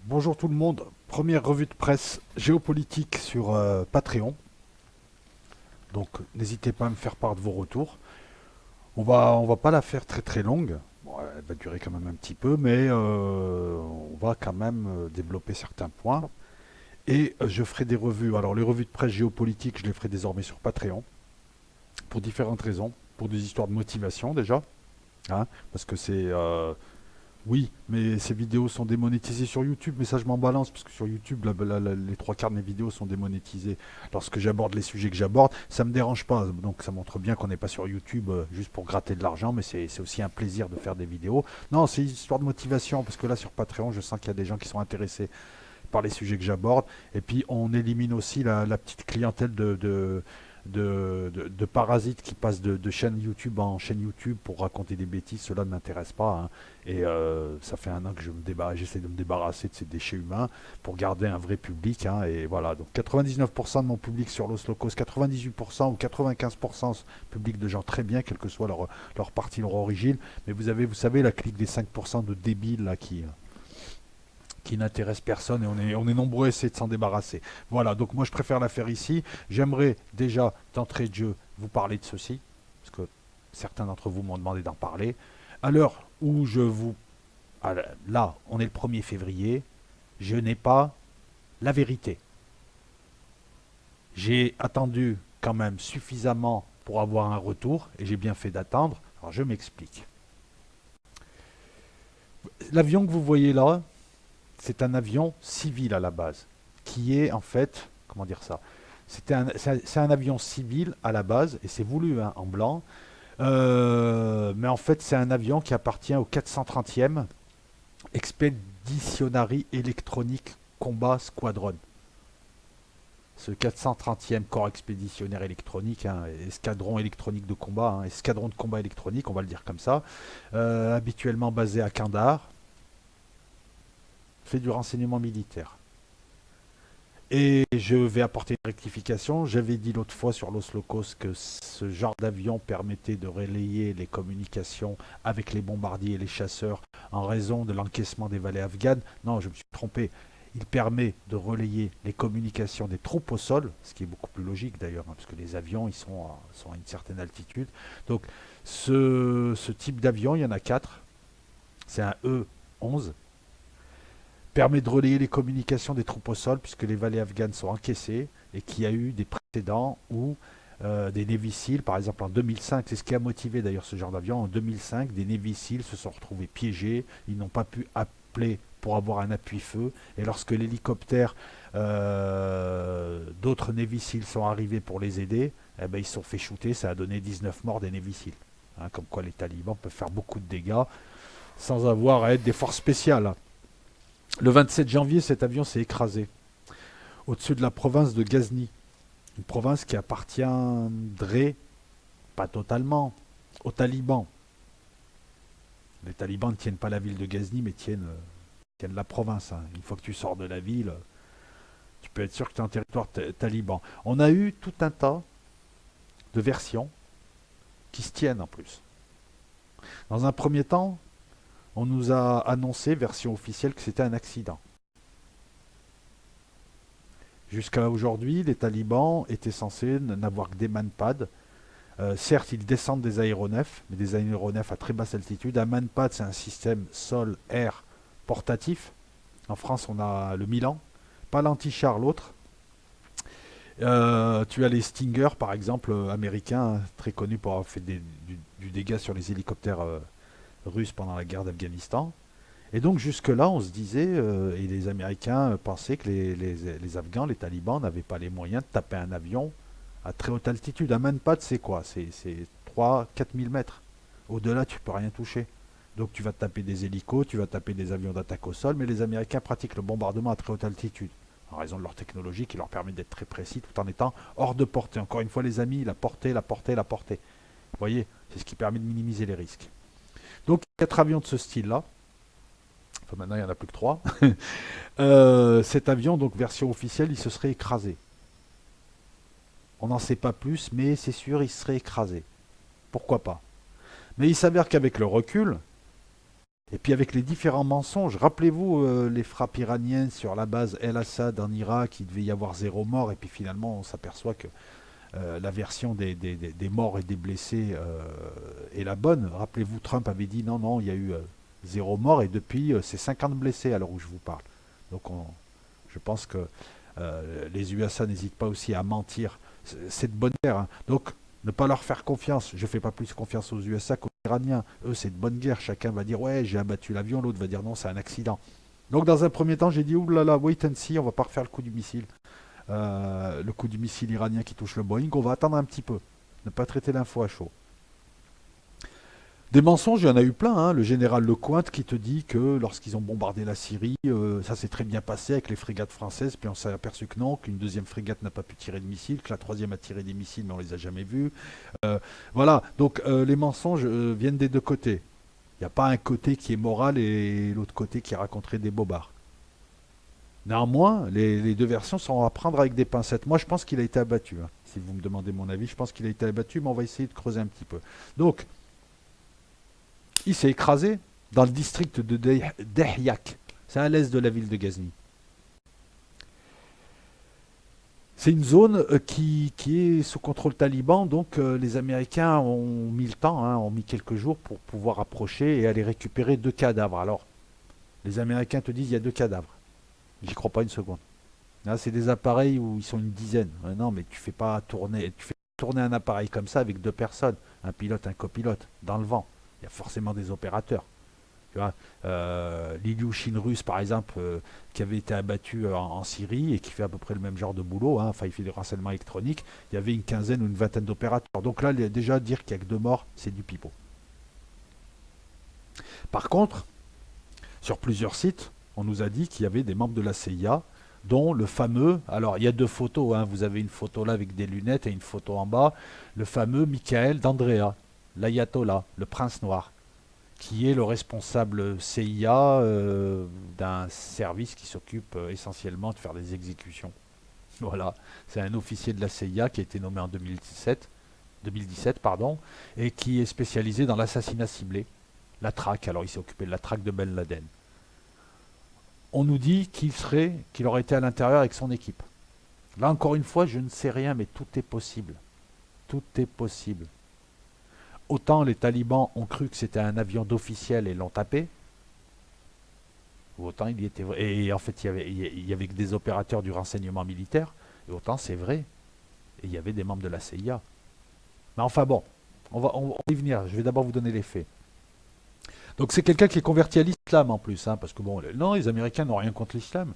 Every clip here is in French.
Bonjour tout le monde, première revue de presse géopolitique sur Patreon. Donc n'hésitez pas à me faire part de vos retours. On va pas la faire très très longue. Bon, elle va durer quand même un petit peu, mais on va quand même développer certains points. Et je ferai des revues. Alors les revues de presse géopolitique, je les ferai désormais sur Patreon pour différentes raisons. Pour des histoires de motivation déjà, hein, parce que oui, mais ces vidéos sont démonétisées sur YouTube, mais ça je m'en balance, parce que sur YouTube, les trois quarts de mes vidéos sont démonétisées. Lorsque j'aborde les sujets que j'aborde, ça me dérange pas. Donc ça montre bien qu'on n'est pas sur YouTube juste pour gratter de l'argent, mais c'est aussi un plaisir de faire des vidéos. Non, c'est une histoire de motivation, parce que là sur Patreon, je sens qu'il y a des gens qui sont intéressés par les sujets que j'aborde. Et puis on élimine aussi la petite clientèle de parasites qui passent de chaîne YouTube en chaîne YouTube pour raconter des bêtises. Cela ne m'intéresse pas, hein. Et ça fait un an que j'essaie de me débarrasser de ces déchets humains pour garder un vrai public, hein. Et voilà, donc 99% de mon public sur Los Locos, 98% ou 95% public de gens très bien, quelle que soit leur partie, leur origine. Mais vous savez, la clique des 5% de débiles là qui n'intéresse personne, et on est nombreux à essayer de s'en débarrasser. Voilà, donc moi je préfère la faire ici. J'aimerais déjà, d'entrée de jeu, vous parler de ceci, parce que certains d'entre vous m'ont demandé d'en parler. À l'heure où je vous... Là, on est le 1er février, je n'ai pas la vérité. J'ai attendu quand même suffisamment pour avoir un retour, et j'ai bien fait d'attendre. Alors je m'explique. L'avion que vous voyez là, c'est un avion civil à la base, qui est en fait, comment dire ça, c'est un avion civil à la base, et c'est voulu, hein, en blanc. Mais en fait, c'est un avion qui appartient au 430e Expeditionary Electronic Combat Squadron. Ce 430e corps expéditionnaire électronique, hein, escadron électronique de combat, hein, escadron de combat électronique, on va le dire comme ça, habituellement basé à Kandahar, fait du renseignement militaire. Et je vais apporter une rectification. J'avais dit l'autre fois sur Los Locos que ce genre d'avion permettait de relayer les communications avec les bombardiers et les chasseurs en raison de l'encaissement des vallées afghanes. Non, je me suis trompé. Il permet de relayer les communications des troupes au sol, ce qui est beaucoup plus logique d'ailleurs, hein, parce que les avions sont à une certaine altitude. Donc ce type d'avion, il y en a quatre. C'est un E-11, permet de relayer les communications des troupes au sol, puisque les vallées afghanes sont encaissées, et qu'il y a eu des précédents où des Navy Seals, par exemple en 2005, c'est ce qui a motivé d'ailleurs ce genre d'avion, en 2005, des Navy Seals se sont retrouvés piégés, ils n'ont pas pu appeler pour avoir un appui-feu, et lorsque l'hélicoptère d'autres Navy Seals sont arrivés pour les aider, eh ben, ils se sont fait shooter, ça a donné 19 morts des Navy Seals. Hein, comme quoi les talibans peuvent faire beaucoup de dégâts sans avoir à être des forces spéciales. Le 27 janvier, cet avion s'est écrasé au-dessus de la province de Ghazni, une province qui appartiendrait, pas totalement, aux talibans. Les talibans ne tiennent pas la ville de Ghazni, mais tiennent la province, hein. Une fois que tu sors de la ville, tu peux être sûr que tu es en territoire taliban. On a eu tout un tas de versions qui se tiennent en plus. Dans un premier temps, on nous a annoncé, version officielle, que c'était un accident. Jusqu'à aujourd'hui, les talibans étaient censés n'avoir que des manpads. Certes, ils descendent des aéronefs, mais des aéronefs à très basse altitude. Un manpad, c'est un système sol-air portatif. En France, on a le Milan, pas l'anti-char, l'autre. Tu as les Stinger, par exemple, américains, très connus pour avoir fait du dégât sur les hélicoptères russes pendant la guerre d'Afghanistan. Et donc jusque-là, on se disait, et les Américains pensaient que les Afghans, les talibans, n'avaient pas les moyens de taper un avion à très haute altitude. Un manpad, c'est quoi? C'est 3 4 000 mètres. Au-delà, tu peux rien toucher. Donc tu vas taper des hélicos, tu vas taper des avions d'attaque au sol, mais les Américains pratiquent le bombardement à très haute altitude, en raison de leur technologie qui leur permet d'être très précis tout en étant hors de portée. Encore une fois, les amis, la portée, la portée, la portée. Vous voyez, c'est ce qui permet de minimiser les risques. Donc 4 avions de ce style-là. Enfin, maintenant, il n'y en a plus que 3. Cet avion, donc version officielle, il se serait écrasé. On n'en sait pas plus, mais c'est sûr, il serait écrasé. Pourquoi pas? Mais il s'avère qu'avec le recul, Et puis avec les différents mensonges, rappelez-vous les frappes iraniennes sur la base El Assad en Irak, il devait y avoir 0 mort, et puis finalement on s'aperçoit que la version des morts et des blessés est la bonne. Rappelez-vous, Trump avait dit non, non, il y a eu 0 mort, et depuis c'est 50 blessés à l'heure où je vous parle. Donc je pense que les USA n'hésitent pas aussi à mentir. C'est de bonne guerre, hein. Donc ne pas leur faire confiance. Je ne fais pas plus confiance aux USA qu'aux Iraniens. Eux, c'est de bonne guerre. Chacun va dire ouais, j'ai abattu l'avion, l'autre va dire non, c'est un accident. Donc dans un premier temps, j'ai dit oulala, wait and see, on va pas refaire le coup du missile iranien qui touche le Boeing, on va attendre un petit peu. Ne pas traiter l'info à chaud. Des mensonges, il y en a eu plein, hein. Le général Lecointe qui te dit que lorsqu'ils ont bombardé la Syrie, ça s'est très bien passé avec les frégates françaises, puis on s'est aperçu que non, qu'une deuxième frégate n'a pas pu tirer de missiles, que la troisième a tiré des missiles, mais on les a jamais vus. Voilà, donc les mensonges viennent des deux côtés. Il n'y a pas un côté qui est moral et l'autre côté qui raconterait des bobards. Néanmoins, les deux versions sont à prendre avec des pincettes. Moi, je pense qu'il a été abattu, hein. Si vous me demandez mon avis, je pense qu'il a été abattu, mais on va essayer de creuser un petit peu. Donc, il s'est écrasé dans le district de Dehyak. C'est à l'est de la ville de Ghazni. C'est une zone qui est sous contrôle taliban, donc les Américains ont mis le temps, hein, ont mis quelques jours pour pouvoir approcher et aller récupérer 2 cadavres. Alors, les Américains te disent il y a 2 cadavres. J'y crois pas une seconde. Là, c'est des appareils où ils sont une dizaine. Non, mais tu fais tourner un appareil comme ça avec 2 personnes, un pilote, un copilote, dans le vent. Il y a forcément des opérateurs. Tu vois, l'Ilyushin russe, par exemple, qui avait été abattu en Syrie et qui fait à peu près le même genre de boulot, hein, enfin, il fait du renseignement électronique, il y avait une quinzaine ou une vingtaine d'opérateurs. Donc là, déjà, dire qu'il n'y a que 2 morts, c'est du pipeau. Par contre, sur plusieurs sites, on nous a dit qu'il y avait des membres de la CIA, dont le fameux, alors il y a 2 photos, hein, vous avez une photo là avec des lunettes et une photo en bas, le fameux Michael d'Andrea, l'ayatollah, le prince noir, qui est le responsable CIA d'un service qui s'occupe essentiellement de faire des exécutions. Voilà, c'est un officier de la CIA qui a été nommé en 2017 pardon, et qui est spécialisé dans l'assassinat ciblé, la traque. Alors il s'est occupé de la traque de Ben Laden. On nous dit qu'il aurait été à l'intérieur avec son équipe. Là encore une fois, je ne sais rien, mais tout est possible. Tout est possible. Autant les talibans ont cru que c'était un avion d'officiel et l'ont tapé, ou autant il y était vrai. Et en fait, il y avait que des opérateurs du renseignement militaire, et autant c'est vrai. Et il y avait des membres de la CIA. Mais enfin bon, on va y venir. Je vais d'abord vous donner les faits. Donc c'est quelqu'un qui est converti à l'islam en plus, hein, parce que bon, non, les Américains n'ont rien contre l'islam.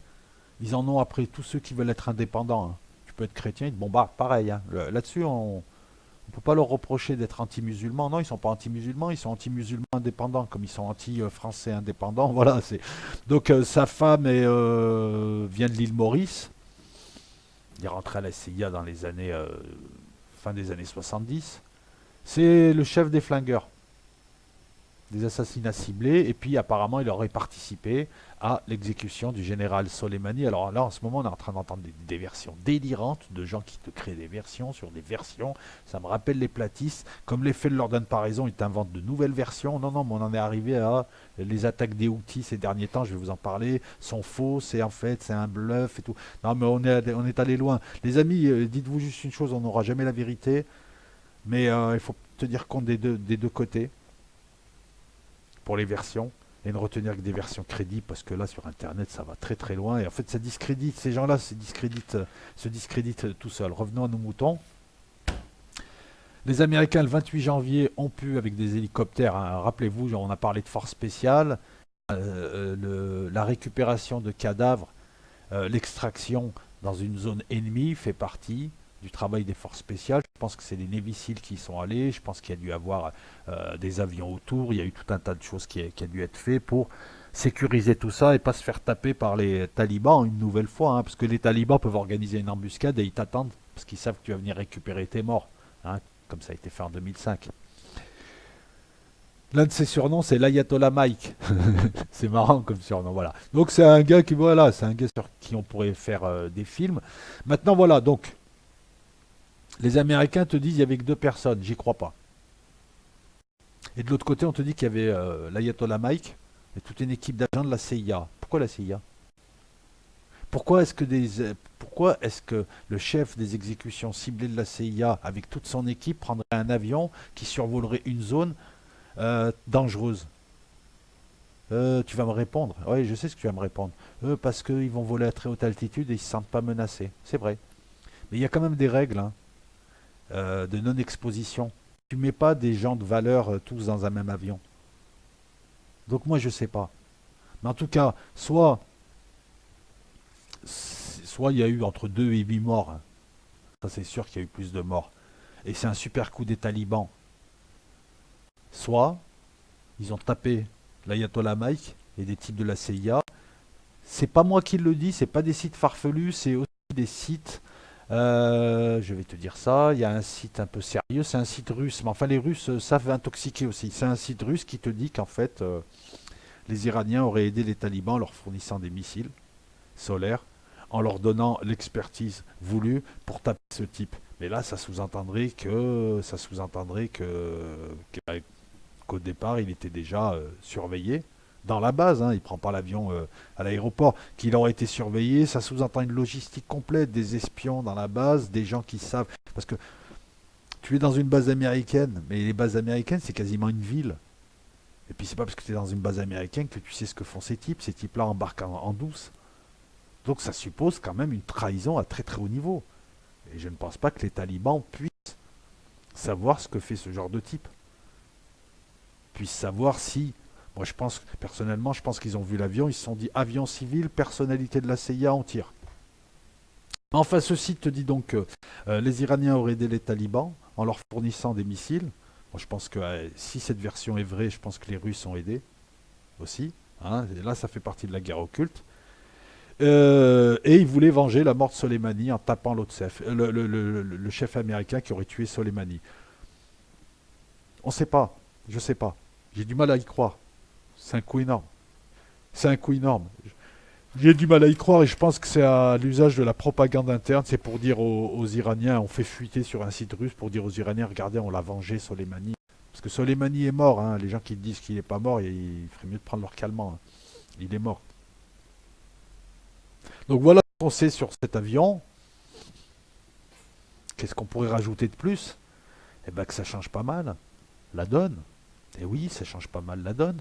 Ils en ont après tous ceux qui veulent être indépendants, hein. Tu peux être chrétien, ils te bombardent pareil, hein. Là-dessus, on ne peut pas leur reprocher d'être anti-musulmans. Non, ils ne sont pas anti-musulmans, ils sont anti-musulmans indépendants, comme ils sont anti-français indépendants. Voilà, c'est. Donc sa femme vient de l'île Maurice. Il est rentré à la CIA dans les années fin des années 70. C'est le chef des flingueurs, des assassinats ciblés, et puis apparemment il aurait participé à l'exécution du général Soleimani. Alors là, en ce moment, on est en train d'entendre des versions délirantes de gens qui te créent des versions sur des versions. Ça me rappelle les platistes. Comme les faits ne leur donnent pas raison, ils t'inventent de nouvelles versions. Non, non, mais on en est arrivé à les attaques des Houthis ces derniers temps, je vais vous en parler, sont faux, c'est en fait, c'est un bluff et tout. Non, mais on est allé loin. Les amis, dites-vous juste une chose, on n'aura jamais la vérité, mais il faut tenir compte des deux côtés pour les versions et ne retenir que des versions crédibles parce que là sur internet ça va très très loin et en fait ça discrédite ces gens-là se discréditent tout seuls. Revenons à nos moutons. Les Américains le 28 janvier ont pu avec des hélicoptères, hein, rappelez-vous, on a parlé de force spéciale, la récupération de cadavres, l'extraction dans une zone ennemie fait partie du travail des forces spéciales. Je pense que c'est des Navy Seals qui y sont allés. Je pense qu'il y a dû avoir des avions autour. Il y a eu tout un tas de choses qui a dû être fait pour sécuriser tout ça et pas se faire taper par les talibans une nouvelle fois. Hein, parce que les talibans peuvent organiser une embuscade et ils t'attendent parce qu'ils savent que tu vas venir récupérer tes morts. Hein, comme ça a été fait en 2005. L'un de ses surnoms, c'est l'Ayatollah Mike. C'est marrant comme surnom, voilà. Donc c'est un gars c'est un gars sur qui on pourrait faire des films. Maintenant, voilà, donc les Américains te disent qu'il y avait que 2 personnes, j'y crois pas. Et de l'autre côté, on te dit qu'il y avait l'Ayatollah Mike, Et toute une équipe d'agents de la CIA. Pourquoi la CIA? Pourquoi est-ce que le chef des exécutions ciblées de la CIA, avec toute son équipe, prendrait un avion qui survolerait une zone dangereuse? Tu vas me répondre. Oui, je sais ce que tu vas me répondre. Parce qu'ils vont voler à très haute altitude et ils ne se sentent pas menacés. C'est vrai. Mais il y a quand même des règles, hein, de non-exposition. Tu mets pas des gens de valeur tous dans un même avion. Donc moi, je sais pas. Mais en tout cas, soit il y a eu entre 2 et 8 morts, hein. Ça, c'est sûr qu'il y a eu plus de morts. Et c'est un super coup des talibans. Soit ils ont tapé l'ayatollah Mike et des types de la CIA. C'est pas moi qui le dis, c'est pas des sites farfelus, c'est aussi des sites. Je vais te dire ça. Il y a un site un peu sérieux, c'est un site russe. Mais enfin, les Russes savent intoxiquer aussi. C'est un site russe qui te dit qu'en fait, les Iraniens auraient aidé les talibans en leur fournissant des missiles solaires, en leur donnant l'expertise voulue pour taper ce type. Mais là, qu'au départ, il était déjà surveillé dans la base. Hein, il ne prend pas l'avion à l'aéroport. Qu'il aurait été surveillé, ça sous-entend une logistique complète, des espions dans la base, des gens qui savent. Parce que tu es dans une base américaine, mais les bases américaines, c'est quasiment une ville. Et puis c'est pas parce que tu es dans une base américaine que tu sais ce que font ces types. Ces types-là embarquent en douce. Donc ça suppose quand même une trahison à très très haut niveau. Et je ne pense pas que les talibans puissent savoir ce que fait ce genre de type. Puissent savoir si... Moi je pense, personnellement, je pense qu'ils ont vu l'avion, ils se sont dit avion civil, personnalité de la CIA, on tire. Enfin, ceci te dit donc que les Iraniens auraient aidé les talibans en leur fournissant des missiles. Moi, je pense que si cette version est vraie, je pense que les Russes ont aidé aussi. Hein. Et là, ça fait partie de la guerre occulte. Et ils voulaient venger la mort de Soleimani en tapant l'autre chef, le chef américain qui aurait tué Soleimani. On ne sait pas. Je ne sais pas. J'ai du mal à y croire. C'est un coup énorme. C'est un coup énorme. J'ai du mal à y croire et je pense que c'est à l'usage de la propagande interne. C'est pour dire aux Iraniens, on fait fuiter sur un site russe pour dire aux Iraniens, regardez, on l'a vengé, Soleimani. Parce que Soleimani est mort. Hein. Les gens qui disent qu'il n'est pas mort, il ferait mieux de prendre leur calmant. Hein. Il est mort. Donc voilà ce qu'on sait sur cet avion. Qu'est-ce qu'on pourrait rajouter de plus? Eh bien que ça change pas mal la donne. Et oui, ça change pas mal la donne.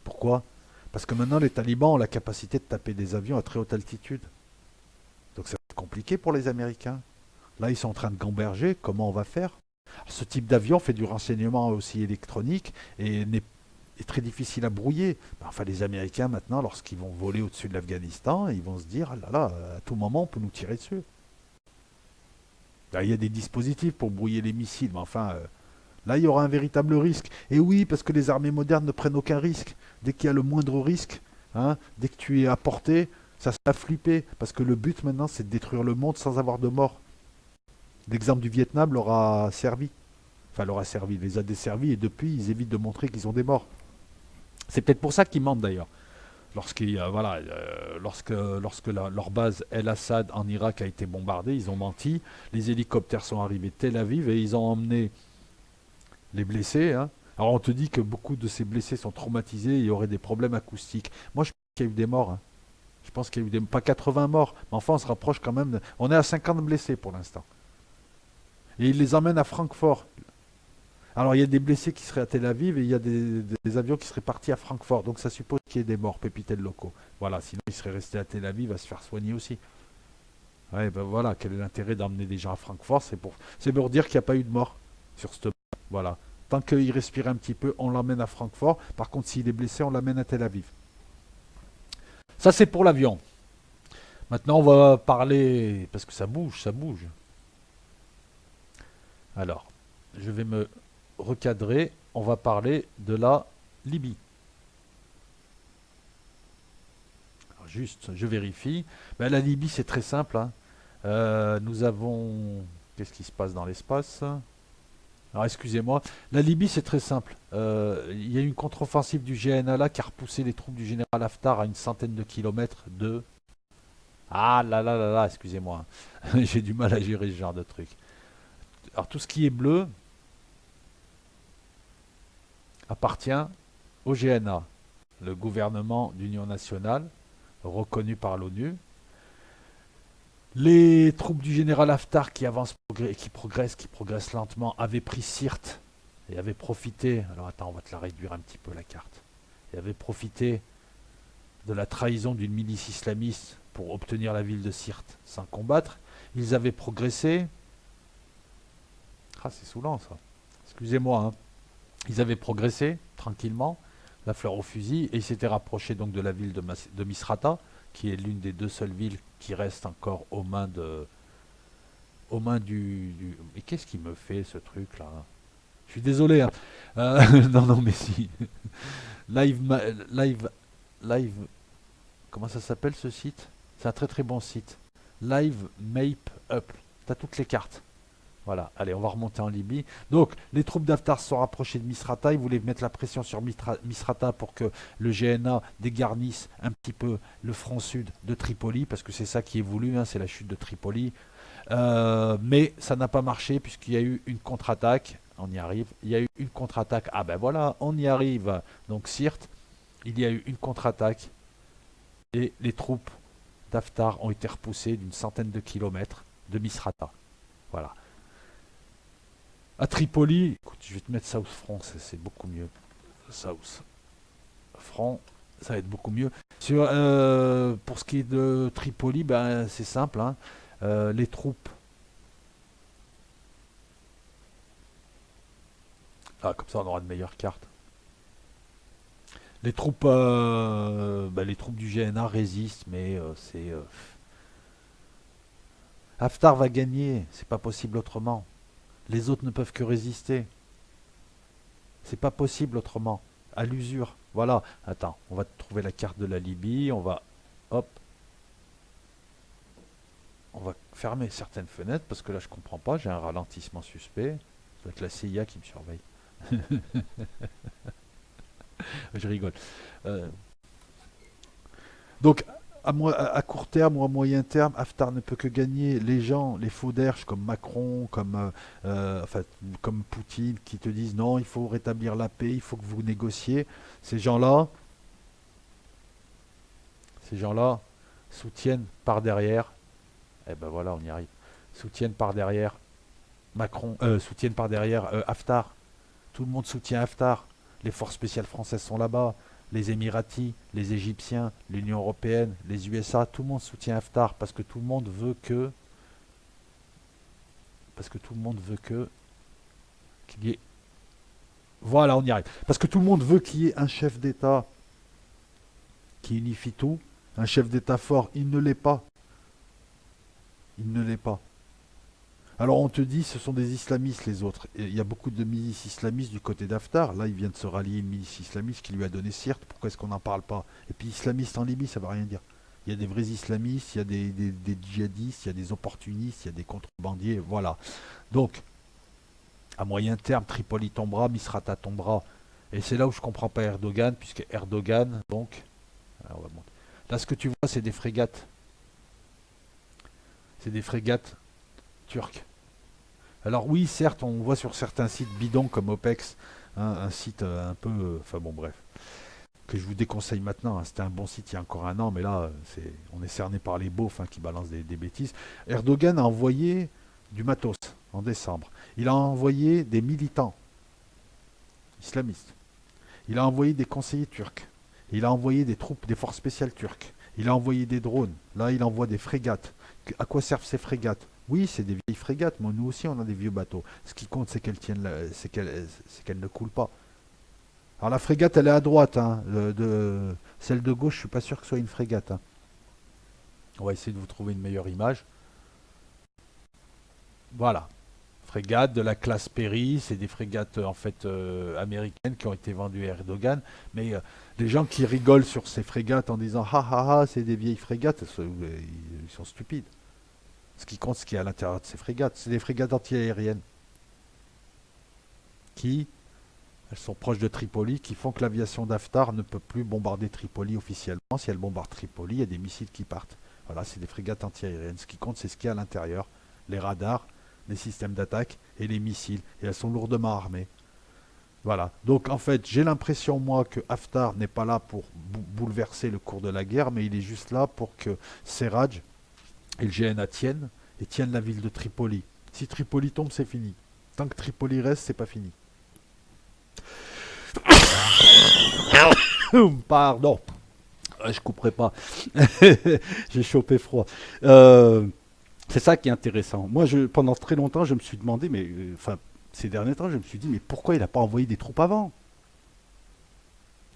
Pourquoi? Parce que maintenant les talibans ont la capacité de taper des avions à très haute altitude. Donc ça va être compliqué pour les Américains. Là, ils sont en train de gamberger. Comment on va faire? Alors, ce type d'avion fait du renseignement aussi électronique et est très difficile à brouiller. Enfin, les Américains, maintenant, lorsqu'ils vont voler au-dessus de l'Afghanistan, ils vont se dire, ah là là, à tout moment, on peut nous tirer dessus. Là, il y a des dispositifs pour brouiller les missiles, mais enfin, là, il y aura un véritable risque. Et oui, parce que les armées modernes ne prennent aucun risque. Dès qu'il y a le moindre risque, hein, dès que tu es à portée, ça se fait flipper. Parce que le but maintenant, c'est de détruire le monde sans avoir de mort. L'exemple du Vietnam leur a servi. Enfin, leur a servi, les a desservis, et depuis, ils évitent de montrer qu'ils ont des morts. C'est peut-être pour ça qu'ils mentent d'ailleurs. Lorsque leur base El Assad en Irak a été bombardée, ils ont menti. Les hélicoptères sont arrivés de Tel Aviv et ils ont emmené les blessés. Hein. Alors on te dit que beaucoup de ces blessés sont traumatisés et il y aurait des problèmes acoustiques. Moi je pense qu'il y a eu des morts. Hein. Je pense qu'il y a eu pas 80 morts, mais enfin on se rapproche quand même. On est à 50 blessés pour l'instant. Et ils les emmènent à Francfort. Alors il y a des blessés qui seraient à Tel Aviv et il y a des avions qui seraient partis à Francfort. Donc ça suppose qu'il y ait des morts, pépitel locaux. Voilà, sinon ils seraient restés à Tel Aviv à se faire soigner aussi. Ouais, ben voilà, quel est l'intérêt d'emmener des gens à Francfort? C'est pour dire qu'il n'y a pas eu de mort sur cette... Voilà. Tant qu'il respire un petit peu, on l'emmène à Francfort. Par contre, s'il est blessé, on l'amène à Tel Aviv. Ça, c'est pour l'avion. Maintenant, on va parler... Parce que ça bouge, ça bouge. Alors, je vais me recadrer. On va parler de la Libye. Alors, juste, je vérifie. Ben, la Libye, c'est très simple. Hein. Nous avons... Qu'est-ce qui se passe dans l'espace? Alors excusez-moi, la Libye c'est très simple. Il y a eu une contre-offensive du GNLA qui a repoussé les troupes du général Haftar à une centaine de kilomètres de... Ah là là là là, excusez-moi. J'ai du mal à gérer ce genre de truc. Alors tout ce qui est bleu appartient au GNA. le gouvernement d'union nationale, reconnu par l'ONU. Les troupes du général Haftar qui avancent, qui progressent lentement, avaient pris Sirte et avaient profité. Alors attends, on va te la réduire un petit peu la carte. Et avaient profité de la trahison d'une milice islamiste pour obtenir la ville de Sirte sans combattre. Ils avaient progressé. Ah, c'est saoulant ça. Excusez-moi, hein. Ils avaient progressé tranquillement, la fleur au fusil, et ils s'étaient rapprochés donc de la ville de Misrata, qui est l'une des deux seules villes qui restent encore aux mains du. Mais qu'est-ce qui me fait ce truc là? Je suis désolé, hein. Non, non, mais si. Live, live, live. Comment ça s'appelle ce site? C'est un très très bon site. Live Map Up. T'as toutes les cartes. Voilà, allez, on va remonter en Libye. Donc, les troupes d'Haftar se sont rapprochées de Misrata. Ils voulaient mettre la pression sur Misrata pour que le GNA dégarnisse un petit peu le front sud de Tripoli, parce que c'est ça qui est voulu, hein, c'est la chute de Tripoli. Mais ça n'a pas marché puisqu'il y a eu une contre-attaque. On y arrive. Il y a eu une contre-attaque. Ah ben voilà, on y arrive. Donc, Sirte, il y a eu une contre-attaque et les troupes d'Haftar ont été repoussées d'une centaine de kilomètres de Misrata. Voilà. À Tripoli, écoute, je vais te mettre South Front, c'est beaucoup mieux. South Front, ça va être beaucoup mieux. Pour ce qui est de Tripoli, ben, c'est simple, hein. Les troupes. Ah, comme ça on aura de meilleures cartes. Les troupes du GNA résistent, mais Haftar va gagner, c'est pas possible autrement. Les autres ne peuvent que résister. C'est pas possible autrement. À l'usure. Voilà. Attends, on va trouver la carte de la Libye. On va. Hop. On va fermer certaines fenêtres parce que là je comprends pas. J'ai un ralentissement suspect. Ça doit être la CIA qui me surveille. Je rigole. Euh, donc, à court terme ou à moyen terme, Haftar ne peut que gagner. Les gens, les faux d'Erche comme Macron, enfin, comme Poutine, qui te disent non, il faut rétablir la paix, il faut que vous négociez. Ces gens-là, ces gens-là soutiennent par derrière. Eh ben voilà, on y arrive. Soutiennent par derrière soutiennent par derrière Haftar. Tout le monde soutient Haftar. Les forces spéciales françaises sont là-bas. Les Émiratis, les Égyptiens, l'Union Européenne, les USA, tout le monde soutient Haftar parce que tout le monde veut que. Parce que tout le monde veut que. Qu'il y ait. Voilà, on y arrive. Parce que tout le monde veut qu'il y ait un chef d'État qui unifie tout. Un chef d'État fort, il ne l'est pas. Il ne l'est pas. Alors on te dit ce sont des islamistes les autres. Et il y a beaucoup de milices islamistes du côté d'Haftar. Là il vient de se rallier une milice islamiste qui lui a donné Sirte. Pourquoi est-ce qu'on n'en parle pas? Et puis islamiste en Libye ça ne veut rien dire. Il y a des vrais islamistes, il y a des djihadistes, il y a des opportunistes, il y a des contrebandiers, voilà. Donc à moyen terme Tripoli tombera, Misrata tombera. Et c'est là où je ne comprends pas Erdogan, puisque Erdogan, donc, alors, on va monter. Là ce que tu vois c'est des frégates. C'est des frégates turques. Alors oui, certes, on voit sur certains sites bidons comme OPEX, hein, un site un peu. Enfin bon, bref, que je vous déconseille maintenant. Hein, c'était un bon site il y a encore un an, mais là, on est cerné par les beaufs, hein, qui balancent des bêtises. Erdogan a envoyé du matos en décembre. Il a envoyé des militants islamistes. Il a envoyé des conseillers turcs. Il a envoyé des troupes, des forces spéciales turques. Il a envoyé des drones. Là, il envoie des frégates. À quoi servent ces frégates? Oui, c'est des vieilles frégates, mais nous aussi on a des vieux bateaux. Ce qui compte, c'est qu'elles tiennent, c'est qu'elles ne coulent pas. Alors la frégate, elle est à droite, hein, celle de gauche, je suis pas sûr que ce soit une frégate. Hein. On va essayer de vous trouver une meilleure image. Voilà, frégate de la classe Perry, c'est des frégates en fait américaines qui ont été vendues à Erdogan. Mais les gens qui rigolent sur ces frégates en disant ah ah ah, c'est des vieilles frégates, ils sont stupides. Ce qui compte, ce qui est à l'intérieur de ces frégates, c'est des frégates antiaériennes qui, elles sont proches de Tripoli, qui font que l'aviation d'Haftar ne peut plus bombarder Tripoli officiellement. Si elle bombarde Tripoli, il y a des missiles qui partent. Voilà, c'est des frégates antiaériennes. Ce qui compte, c'est ce qu'il y a à l'intérieur, les radars, les systèmes d'attaque et les missiles. Et elles sont lourdement armées. Voilà. Donc en fait, j'ai l'impression moi que Haftar n'est pas là pour bouleverser le cours de la guerre, mais il est juste là pour que Serraj et le GNA tiennent et tiennent la ville de Tripoli. Si Tripoli tombe, c'est fini. Tant que Tripoli reste, c'est pas fini. Pardon, je couperai pas. J'ai chopé froid. Euh, c'est ça qui est intéressant. Moi, pendant très longtemps, je me suis demandé, mais enfin, ces derniers temps, je me suis dit, mais pourquoi il n'a pas envoyé des troupes avant?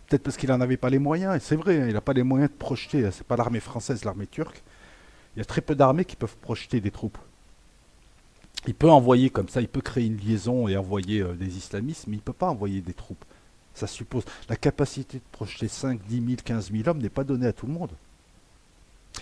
Peut-être parce qu'il n'en avait pas les moyens. Et c'est vrai, hein, il n'a pas les moyens de projeter. C'est pas l'armée française, l'armée turque. Il y a très peu d'armées qui peuvent projeter des troupes. Il peut envoyer comme ça, il peut créer une liaison et envoyer des islamistes, mais il ne peut pas envoyer des troupes. Ça suppose. La capacité de projeter 5, 10 000, 15 000 hommes n'est pas donnée à tout le monde.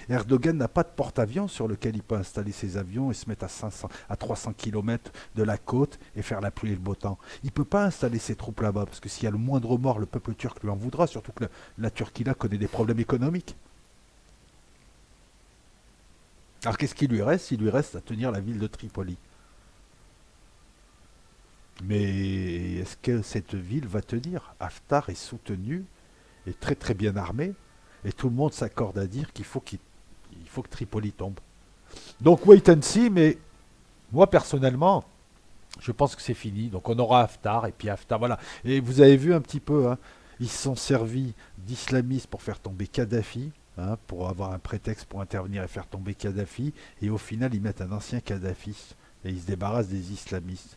Erdogan n'a pas de porte-avions sur lequel il peut installer ses avions et se mettre à 500, à 300 km de la côte et faire la pluie et le beau temps. Il ne peut pas installer ses troupes là-bas parce que s'il y a le moindre mort, le peuple turc lui en voudra, surtout que la Turquie là connaît des problèmes économiques. Alors qu'est-ce qu'il lui reste? Il lui reste à tenir la ville de Tripoli. Mais est-ce que cette ville va tenir? Haftar est soutenu, est très très bien armé, et tout le monde s'accorde à dire il faut que Tripoli tombe. Donc wait and see, mais moi personnellement, je pense que c'est fini. Donc on aura Haftar, et puis Haftar, voilà. Et vous avez vu un petit peu, hein, ils se sont servis d'islamistes pour faire tomber Kadhafi, hein, pour avoir un prétexte pour intervenir et faire tomber Kadhafi, et au final ils mettent un ancien Kadhafi, et ils se débarrassent des islamistes.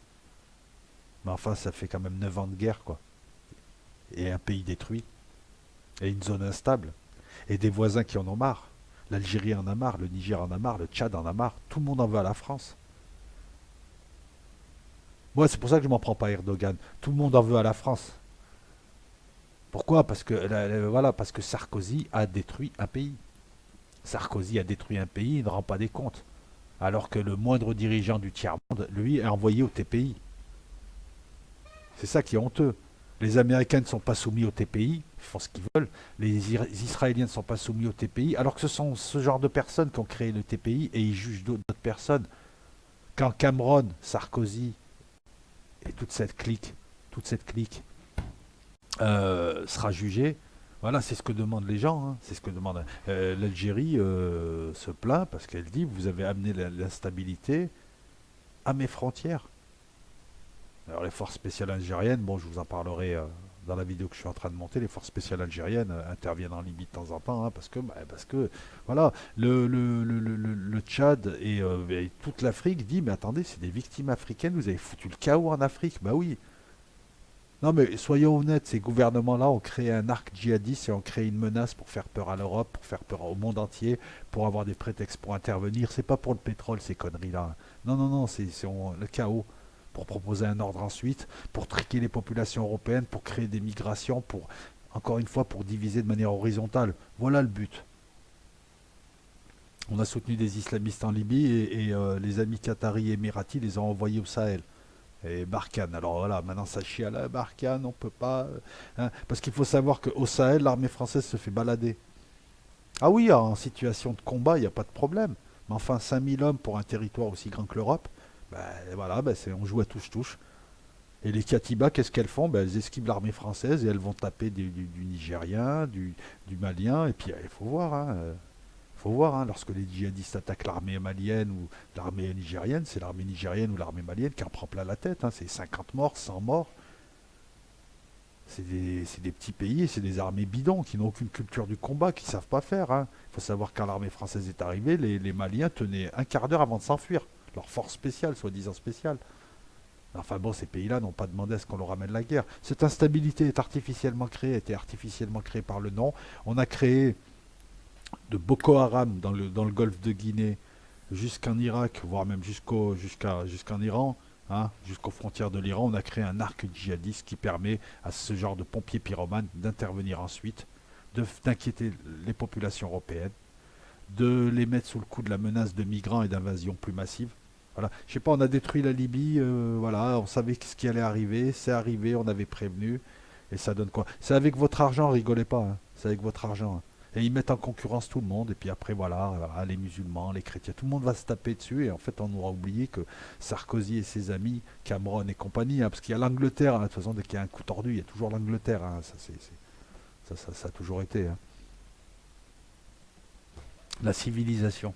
Mais enfin, ça fait quand même 9 ans de guerre, quoi. Et un pays détruit, et une zone instable, et des voisins qui en ont marre. L'Algérie en a marre, le Niger en a marre, le Tchad en a marre, tout le monde en veut à la France. Moi, c'est pour ça que je m'en prends pas à Erdogan. Tout le monde en veut à la France. Pourquoi? Parce que voilà, parce que Sarkozy a détruit un pays. Sarkozy a détruit un pays, il ne rend pas des comptes. Alors que le moindre dirigeant du tiers-monde, lui, est envoyé au TPI. C'est ça qui est honteux. Les Américains ne sont pas soumis au TPI, ils font ce qu'ils veulent. Les Israéliens ne sont pas soumis au TPI, alors que ce sont ce genre de personnes qui ont créé le TPI et ils jugent d'autres personnes. Quand Cameron, Sarkozy et toute cette clique sera jugée, voilà, c'est ce que demandent les gens. Hein, c'est ce que demande l'Algérie se plaint parce qu'elle dit vous avez amené l'instabilité à mes frontières. Alors les forces spéciales algériennes, bon, je vous en parlerai dans la vidéo que je suis en train de monter. Les forces spéciales algériennes interviennent en Libye de temps en temps, hein, parce que, voilà, le Tchad et toute l'Afrique dit, mais attendez, c'est des victimes africaines, vous avez foutu le chaos en Afrique, bah oui. Non mais soyons honnêtes, ces gouvernements-là ont créé un arc djihadiste et ont créé une menace pour faire peur à l'Europe, pour faire peur au monde entier, pour avoir des prétextes pour intervenir. C'est pas pour le pétrole ces conneries-là. Non, non, non, c'est le chaos pour proposer un ordre ensuite, pour triquer les populations européennes, pour créer des migrations, pour, encore une fois, pour diviser de manière horizontale. Voilà le but. On a soutenu des islamistes en Libye et les amis qataris et émiratis les ont envoyés au Sahel. Et Barkhane, alors voilà, maintenant ça chie à la Barkhane, on peut pas. Hein, parce qu'il faut savoir qu'au Sahel, l'armée française se fait balader. Ah oui, en situation de combat, il n'y a pas de problème. Mais enfin, 5000 hommes pour un territoire aussi grand que l'Europe, ben voilà, ben on joue à touche-touche. Et les Katibas, qu'est-ce qu'elles font? Ben, elles esquivent l'armée française et elles vont taper du Nigérien, du Malien. Et puis il faut voir, hein, faut voir, hein, lorsque les djihadistes attaquent l'armée malienne ou l'armée nigérienne, c'est l'armée nigérienne ou l'armée malienne qui en prend plein la tête. Hein, c'est 50 morts, 100 morts. C'est des petits pays, c'est des armées bidons qui n'ont aucune culture du combat, qui ne savent pas faire. Hein. Il faut savoir que quand l'armée française est arrivée, les Maliens tenaient un quart d'heure avant de s'enfuir. Leur force spéciale, soi-disant spéciale. Enfin bon, ces pays-là n'ont pas demandé à ce qu'on leur ramène la guerre. Cette instabilité est artificiellement créée, a été artificiellement créée par le nom. On a créé de Boko Haram dans le golfe de Guinée jusqu'en Irak, voire même jusqu'en Iran, hein, jusqu'aux frontières de l'Iran. On a créé un arc djihadiste qui permet à ce genre de pompiers pyromanes d'intervenir ensuite, d'inquiéter les populations européennes, de les mettre sous le coup de la menace de migrants et d'invasion plus massive. Voilà. Je sais pas, on a détruit la Libye, voilà, on savait ce qui allait arriver, c'est arrivé, on avait prévenu, et ça donne quoi? C'est avec votre argent, rigolez pas, hein, c'est avec votre argent. Hein. Et ils mettent en concurrence tout le monde. Et puis après, voilà, les musulmans, les chrétiens, tout le monde va se taper dessus. Et en fait, on aura oublié que Sarkozy et ses amis, Cameron et compagnie, hein, parce qu'il y a l'Angleterre, hein, de toute façon, dès qu'il y a un coup tordu, il y a toujours l'Angleterre. Hein, ça a toujours été. Hein. La civilisation.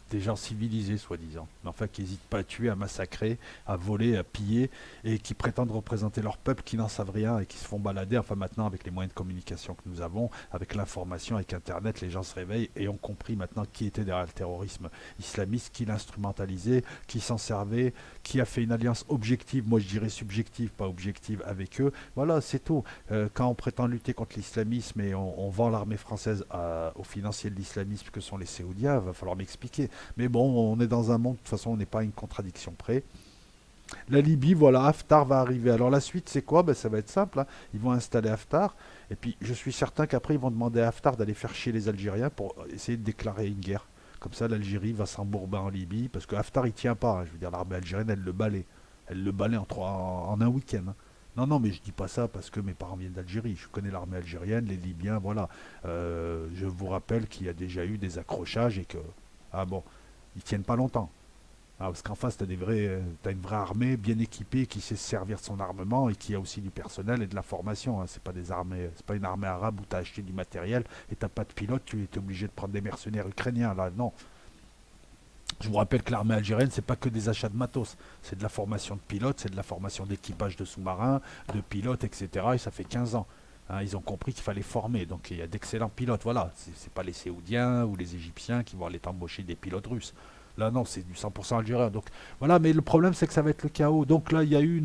Des gens civilisés, soi-disant. Mais enfin, qui n'hésitent pas à tuer, à massacrer, à voler, à piller, et qui prétendent représenter leur peuple, qui n'en savent rien et qui se font balader. Enfin, maintenant, avec les moyens de communication que nous avons, avec l'information, avec Internet, les gens se réveillent et ont compris maintenant qui était derrière le terrorisme islamiste, qui l'instrumentalisait, qui s'en servait, qui a fait une alliance objective, moi je dirais subjective, pas objective, avec eux. Voilà, c'est tout. Quand on prétend lutter contre l'islamisme et on vend l'armée française aux financiers de l'islamisme que sont les Séoudiens, il va falloir m'expliquer. Mais bon, on est dans un monde, de toute façon, on n'est pas à une contradiction près. La Libye, voilà, Haftar va arriver. Alors la suite, c'est quoi? Ben, ça va être simple. Hein. Ils vont installer Haftar. Et puis, je suis certain qu'après, ils vont demander à Haftar d'aller faire chier les Algériens pour essayer de déclarer une guerre. Comme ça, l'Algérie va s'embourber en Libye. Parce que Haftar, il tient pas. Hein. Je veux dire, l'armée algérienne, elle le balaie. Elle le balaie en un week-end. Hein. Non, non, mais je dis pas ça parce que mes parents viennent d'Algérie. Je connais l'armée algérienne, les Libyens, voilà. Je vous rappelle qu'il y a déjà eu des accrochages et que... Ah bon, ils tiennent pas longtemps. Ah, parce qu'en face, t'as une vraie armée bien équipée qui sait se servir de son armement et qui a aussi du personnel et de la formation. Hein. C'est pas une armée arabe où t'as acheté du matériel et t'as pas de pilote, tu es obligé de prendre des mercenaires ukrainiens. Là, non. Je vous rappelle que l'armée algérienne, c'est pas que des achats de matos, c'est de la formation de pilotes, c'est de la formation d'équipage de sous-marins, de pilotes, etc. Et ça fait 15 ans. Hein, ils ont compris qu'il fallait former, donc il y a d'excellents pilotes. Voilà, c'est pas les Séoudiens ou les Égyptiens qui vont aller embaucher des pilotes russes. Là, non, c'est du 100% algérien. Donc voilà, mais le problème, c'est que ça va être le chaos. Donc là, il y a eu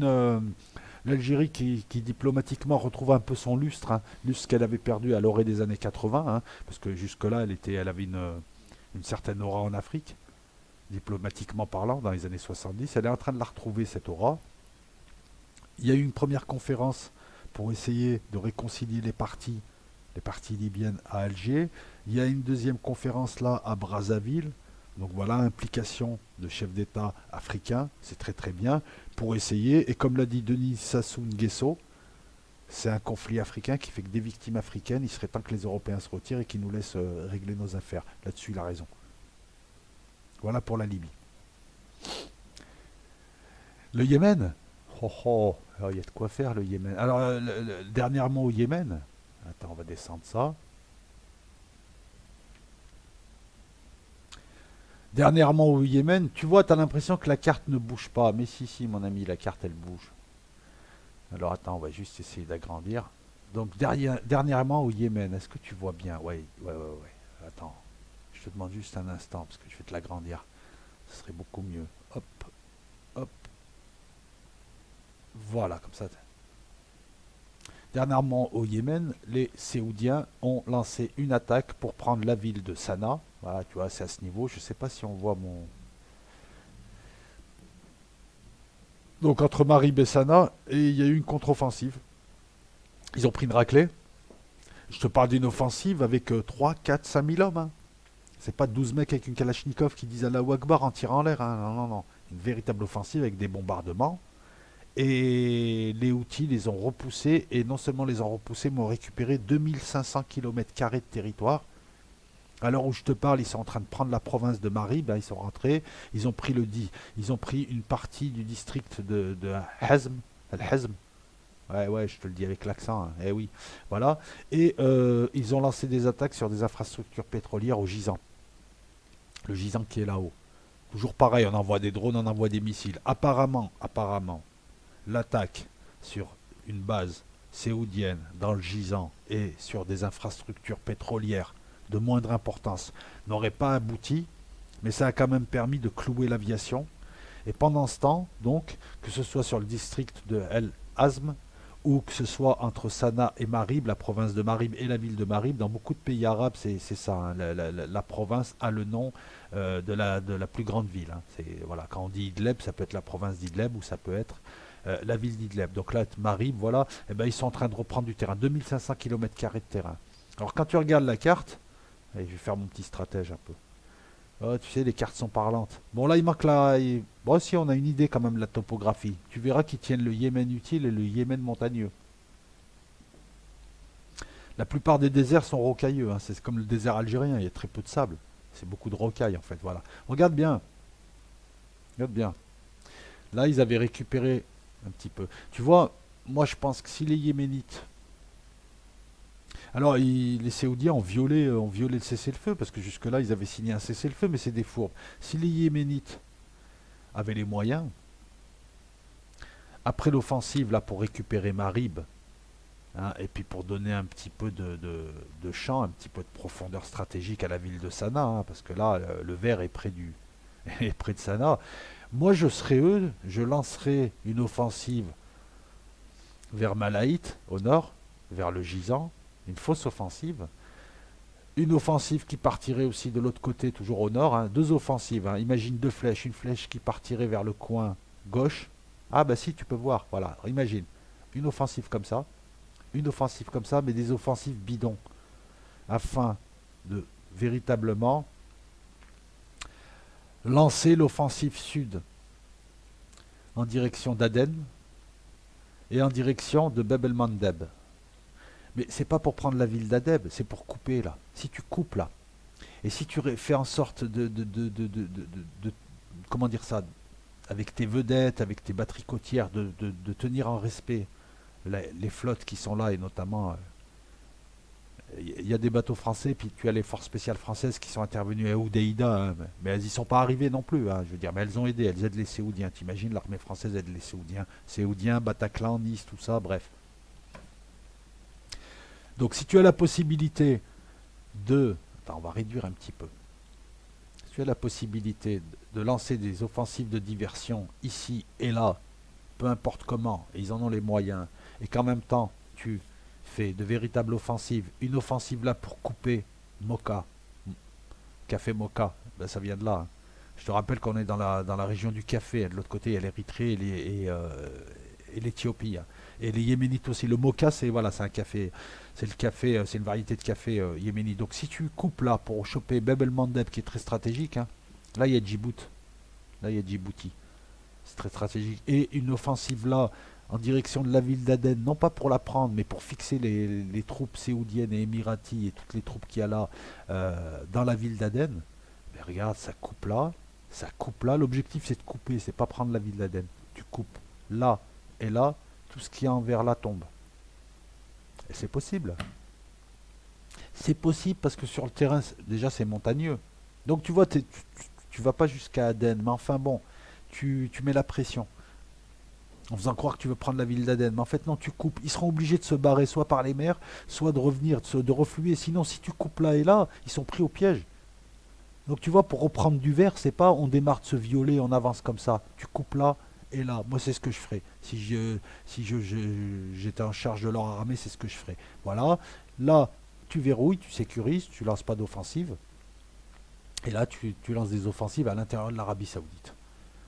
l'Algérie qui diplomatiquement retrouve un peu son lustre, hein, lustre qu'elle avait perdu à l'orée des années 80, hein, parce que jusque-là, elle avait une certaine aura en Afrique, diplomatiquement parlant, dans les années 70. Elle est en train de la retrouver, cette aura. Il y a eu une première conférence pour essayer de réconcilier les parties libyennes à Alger. Il y a une deuxième conférence là à Brazzaville. Donc voilà, implication de chefs d'État africains, c'est très très bien, pour essayer, et comme l'a dit Denis Sassou Nguesso, c'est un conflit africain qui fait que des victimes africaines, il serait temps que les Européens se retirent et qu'ils nous laissent régler nos affaires. Là-dessus, il a raison. Voilà pour la Libye. Le Yémen. Oh oh, il y a de quoi faire le Yémen. Alors, dernièrement au Yémen, attends, on va descendre ça. Dernièrement au Yémen, tu vois, tu as l'impression que la carte ne bouge pas. Mais si, si, mon ami, la carte, elle bouge. Alors attends, on va juste essayer d'agrandir. Donc, dernièrement au Yémen, est-ce que tu vois bien? Ouais, ouais, ouais, ouais. Attends, je te demande juste un instant, parce que je vais te l'agrandir. Ce serait beaucoup mieux. Hop, hop. Voilà, comme ça. Dernièrement au Yémen, les Séoudiens ont lancé une attaque pour prendre la ville de Sanaa. Voilà, tu vois, c'est à ce niveau. Je ne sais pas si on voit mon... Donc entre Marib et Sanaa, et il y a eu une contre-offensive. Ils ont pris une raclée. Je te parle d'une offensive avec 3, 4, 5 000 hommes. Hein. C'est pas 12 mecs avec une Kalachnikov qui disent Allahu Akbar en tirant en l'air. Hein. Non, non, non. Une véritable offensive avec des bombardements. Et les Houthis les ont repoussés, et non seulement les ont repoussés, mais ont récupéré 2500 km² de territoire. À l'heure où je te parle, ils sont en train de prendre la province de Marib, hein, ils sont rentrés, ils ont pris une partie du district de Hazm, Al-Hazm. Ouais, ouais, je te le dis avec l'accent, hein. Eh oui, voilà. Et ils ont lancé des attaques sur des infrastructures pétrolières au gisant. Le gisant qui est là-haut. Toujours pareil, on envoie des drones, on envoie des missiles. Apparemment, l'attaque sur une base séoudienne dans le gisant et sur des infrastructures pétrolières de moindre importance n'aurait pas abouti, mais ça a quand même permis de clouer l'aviation. Et pendant ce temps, donc, que ce soit sur le district de El Hazm ou que ce soit entre Sanaa et Marib, la province de Marib et la ville de Marib, dans beaucoup de pays arabes, c'est ça. Hein, la province a le nom de la plus grande ville. Hein. Voilà, quand on dit Idleb, ça peut être la province d'Idleb ou ça peut être la ville d'Idleb. Donc là, Marib, voilà, eh ben, ils sont en train de reprendre du terrain, 2500 km² de terrain. Alors quand tu regardes la carte, et je vais faire mon petit stratège un peu. Oh, tu sais, les cartes sont parlantes. Bon, là, il manque la... Bon, si, on a une idée quand même de la topographie. Tu verras qu'ils tiennent le Yémen utile et le Yémen montagneux. La plupart des déserts sont rocailleux, hein. C'est comme le désert algérien, il y a très peu de sable. C'est beaucoup de rocailles en fait, voilà. Regarde bien, regarde bien. Là, ils avaient récupéré un petit peu. Tu vois, moi je pense que si les Yéménites... Alors, les Saoudiens ont violé le cessez-le-feu, parce que jusque-là, ils avaient signé un cessez-le-feu, mais c'est des fourbes. Si les Yéménites avaient les moyens, après l'offensive, là, pour récupérer Marib, hein, et puis pour donner un petit peu de champ, un petit peu de profondeur stratégique à la ville de Sanaa, hein, parce que là, le Ver est près est près de Sanaa. Moi, je serais eux, je lancerais une offensive vers Malaït, au nord, vers le Gisant, une fausse offensive. Une offensive qui partirait aussi de l'autre côté, toujours au nord, hein, deux offensives. Hein. Imagine deux flèches, une flèche qui partirait vers le coin gauche. Ah bah si, tu peux voir, voilà, imagine. Une offensive comme ça, une offensive comme ça, mais des offensives bidons, afin de véritablement lancer l'offensive sud en direction d'Aden et en direction de Bab el-Mandeb. Mais c'est pas pour prendre la ville d'Adeb, c'est pour couper là. Si tu coupes là, et si tu fais en sorte comment dire ça, avec tes vedettes, avec tes batteries côtières, de tenir en respect les flottes qui sont là, et notamment, il y a des bateaux français, puis tu as les forces spéciales françaises qui sont intervenues à Oudeïda, hein, mais elles y sont pas arrivées non plus, hein, je veux dire, mais elles ont aidé, elles aident les Séoudiens. T'imagines, l'armée française aide les Séoudiens, Bataclan, Nice, tout ça, bref. Donc si tu as la possibilité de... Attends, on va réduire un petit peu. Si tu as la possibilité de lancer des offensives de diversion ici et là, peu importe comment, et ils en ont les moyens, et qu'en même temps tu fais de véritables offensives, une offensive là pour couper Mocha, café Mocha, ben ça vient de là. Hein. Je te rappelle qu'on est dans la région du café, de l'autre côté il y a l'Érythrée et l'Éthiopie. Hein. Et les Yéménites aussi. Le Mocha, c'est voilà, c'est un café, c'est le café, c'est une variété de café yéménite. Donc si tu coupes là pour choper Bab el Mandeb qui est très stratégique, hein, là il y a Djibouti, là il y a Djibouti, c'est très stratégique. Et une offensive là en direction de la ville d'Aden, non pas pour la prendre, mais pour fixer les troupes séoudiennes et émiraties et toutes les troupes qu'il y a là dans la ville d'Aden. Mais regarde, ça coupe là, ça coupe là. L'objectif c'est de couper, c'est pas prendre la ville d'Aden. Tu coupes là et là. Tout ce qui est envers là tombe. Et c'est possible. C'est possible parce que sur le terrain, déjà c'est montagneux. Donc tu vois, tu vas pas jusqu'à Aden, mais enfin bon, tu mets la pression. En faisant croire que tu veux prendre la ville d'Aden. Mais en fait non, tu coupes. Ils seront obligés de se barrer soit par les mers, soit de revenir, de refluer. Sinon, si tu coupes là et là, ils sont pris au piège. Donc tu vois, pour reprendre du verre, c'est pas on démarre de se violer, on avance comme ça. Tu coupes là, et là, moi c'est ce que je ferais. J'étais en charge de leur armée, c'est ce que je ferais. Voilà. Là, tu verrouilles, tu sécurises, tu lances pas d'offensive. Et là, tu lances des offensives à l'intérieur de l'Arabie Saoudite.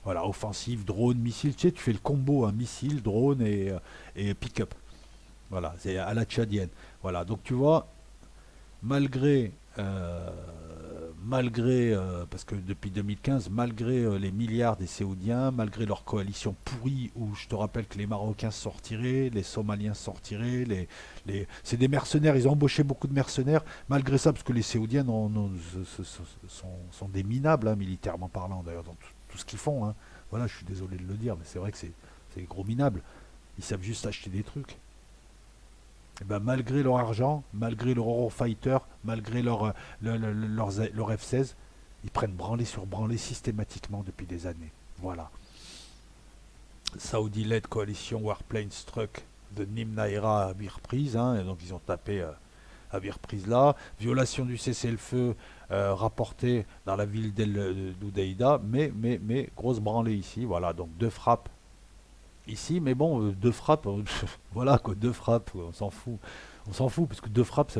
Voilà, offensive, drone, missile. Tu sais, tu fais le combo, hein, missile, drone et pick-up. Voilà, c'est à la tchadienne. Voilà, donc tu vois, malgré parce que depuis 2015, malgré les milliards des Séoudiens, malgré leur coalition pourrie, où je te rappelle que les Marocains se sont retirés, les Somaliens se sont retirés, c'est des mercenaires, ils ont embauché beaucoup de mercenaires, malgré ça, parce que les Séoudiens sont des minables, hein, militairement parlant, d'ailleurs, dans tout ce qu'ils font. Hein. Voilà, je suis désolé de le dire, mais c'est vrai que c'est des gros minables. Ils savent juste acheter des trucs. Et ben, malgré leur argent, malgré leur Eurofighter, malgré leur F-16, ils prennent branlée sur branlée systématiquement depuis des années. Voilà. Saudi-led coalition Warplane struck de Nimnaïra à 8 reprises, hein, et donc ils ont tapé à 8 reprises là. Violation du cessez-le-feu rapportée dans la ville d'Oudeïda, mais grosse branlée ici, voilà, donc deux frappes ici, mais bon, deux frappes, voilà quoi, deux frappes, on s'en fout. On s'en fout, parce que deux frappes,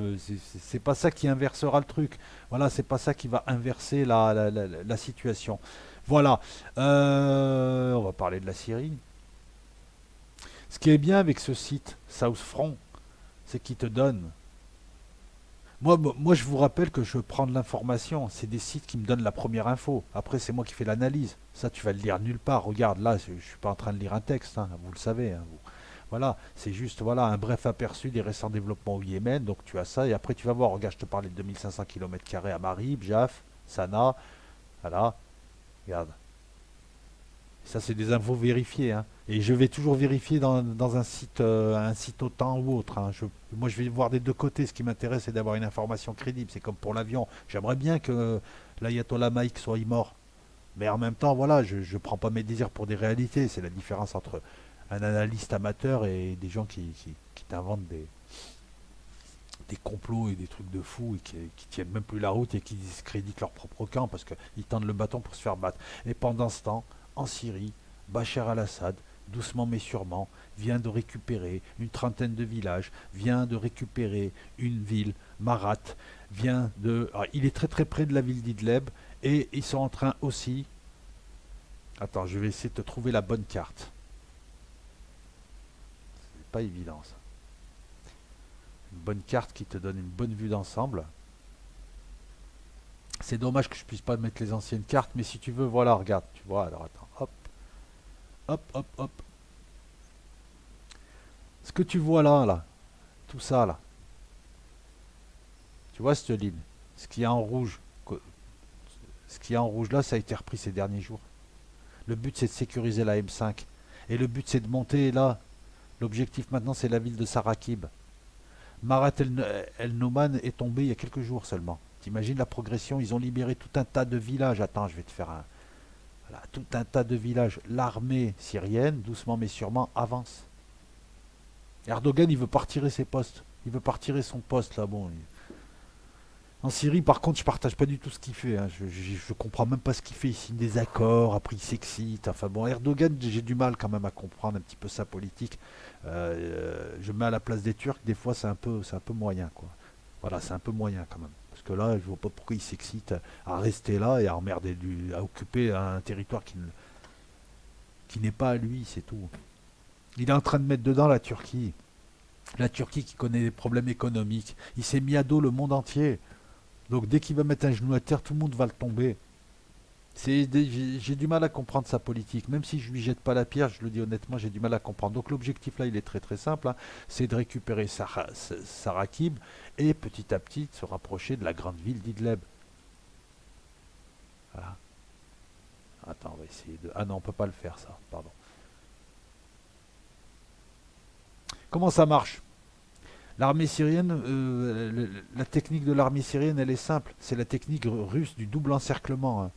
c'est pas ça qui inversera le truc. Voilà, c'est pas ça qui va inverser la situation. Voilà. On va parler de la Syrie. Ce qui est bien avec ce site, South Front, c'est qu'il te donne. Moi, je vous rappelle que je prends de l'information. C'est des sites qui me donnent la première info. Après, c'est moi qui fais l'analyse. Ça, tu vas le lire nulle part. Regarde, là, je suis pas en train de lire un texte. Hein, vous le savez. Hein, vous. Voilà, c'est juste voilà, un bref aperçu des récents développements au Yémen. Donc tu as ça, et après tu vas voir, regarde, je te parlais de 2500 km² à Marib, Jaf, Sanaa, voilà, regarde. Ça, c'est des infos vérifiées, hein. Et je vais toujours vérifier dans un site OTAN ou autre, hein. Moi, je vais voir des deux côtés. Ce qui m'intéresse, c'est d'avoir une information crédible. C'est comme pour l'avion. J'aimerais bien que l'ayatollah Maïk soit mort. Mais en même temps, voilà, je ne prends pas mes désirs pour des réalités. C'est la différence entre un analyste amateur et des gens qui t'inventent des complots et des trucs de fous et qui tiennent même plus la route et qui discréditent leur propre camp parce qu'ils tendent le bâton pour se faire battre. Et pendant ce temps, en Syrie, Bachar al-Assad, doucement mais sûrement, vient de récupérer une trentaine de villages, vient de récupérer une ville, Marat, il est très très près de la ville d'Idleb et ils sont en train aussi... Attends, je vais essayer de te trouver la bonne carte. C'est pas évident ça. Une bonne carte qui te donne une bonne vue d'ensemble. C'est dommage que je puisse pas mettre les anciennes cartes, mais si tu veux, voilà, regarde, tu vois, alors attends, hop, hop, hop, hop. Ce que tu vois là, tout ça là, tu vois cette ligne, ce qui est en rouge, ce qui est en rouge là, ça a été repris ces derniers jours. Le but c'est de sécuriser la M5. Et le but c'est de monter là. L'objectif maintenant c'est la ville de Sarakib. Marat El Nouman est tombé il y a quelques jours seulement. T'imagines la progression, ils ont libéré tout un tas de villages. Attends, je vais te faire un... Voilà, tout un tas de villages. L'armée syrienne, doucement mais sûrement, avance. Erdogan, il veut pas retirer ses postes. Il veut pas retirer son poste là. Bon, en Syrie, par contre, je partage pas du tout ce qu'il fait, hein. Je comprends même pas ce qu'il fait. Il signe des accords, après il s'excite. Enfin bon, Erdogan, j'ai du mal quand même à comprendre un petit peu sa politique. Je me mets à la place des Turcs. Des fois, c'est un peu moyen, quoi. Voilà, c'est un peu moyen quand même. Parce que là, je vois pas pourquoi il s'excite à rester là et à emmerder, à occuper un territoire qui n'est pas à lui, c'est tout. Il est en train de mettre dedans la Turquie. La Turquie qui connaît des problèmes économiques. Il s'est mis à dos le monde entier. Donc dès qu'il va mettre un genou à terre, tout le monde va le tomber. J'ai du mal à comprendre sa politique. Même si je lui jette pas la pierre, je le dis honnêtement, j'ai du mal à comprendre. Donc l'objectif là, il est très très simple, hein. C'est de récupérer Sarakib et petit à petit de se rapprocher de la grande ville d'Idleb. Voilà. Attends, on va essayer de... Ah non, on peut pas le faire ça, pardon. Comment ça marche? L'armée syrienne, la technique de l'armée syrienne, elle est simple. C'est la technique russe du double encerclement, hein.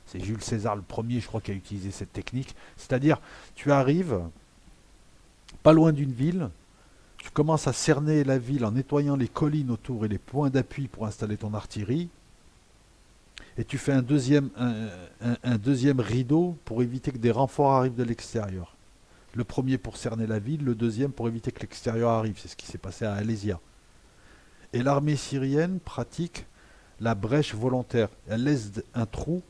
C'est Jules César le premier, je crois, qui a utilisé cette technique. C'est-à-dire, tu arrives pas loin d'une ville, tu commences à cerner la ville en nettoyant les collines autour et les points d'appui pour installer ton artillerie, et tu fais un deuxième rideau pour éviter que des renforts arrivent de l'extérieur. Le premier pour cerner la ville, le deuxième pour éviter que l'extérieur arrive. C'est ce qui s'est passé à Alésia. Et l'armée syrienne pratique la brèche volontaire. Elle laisse un trou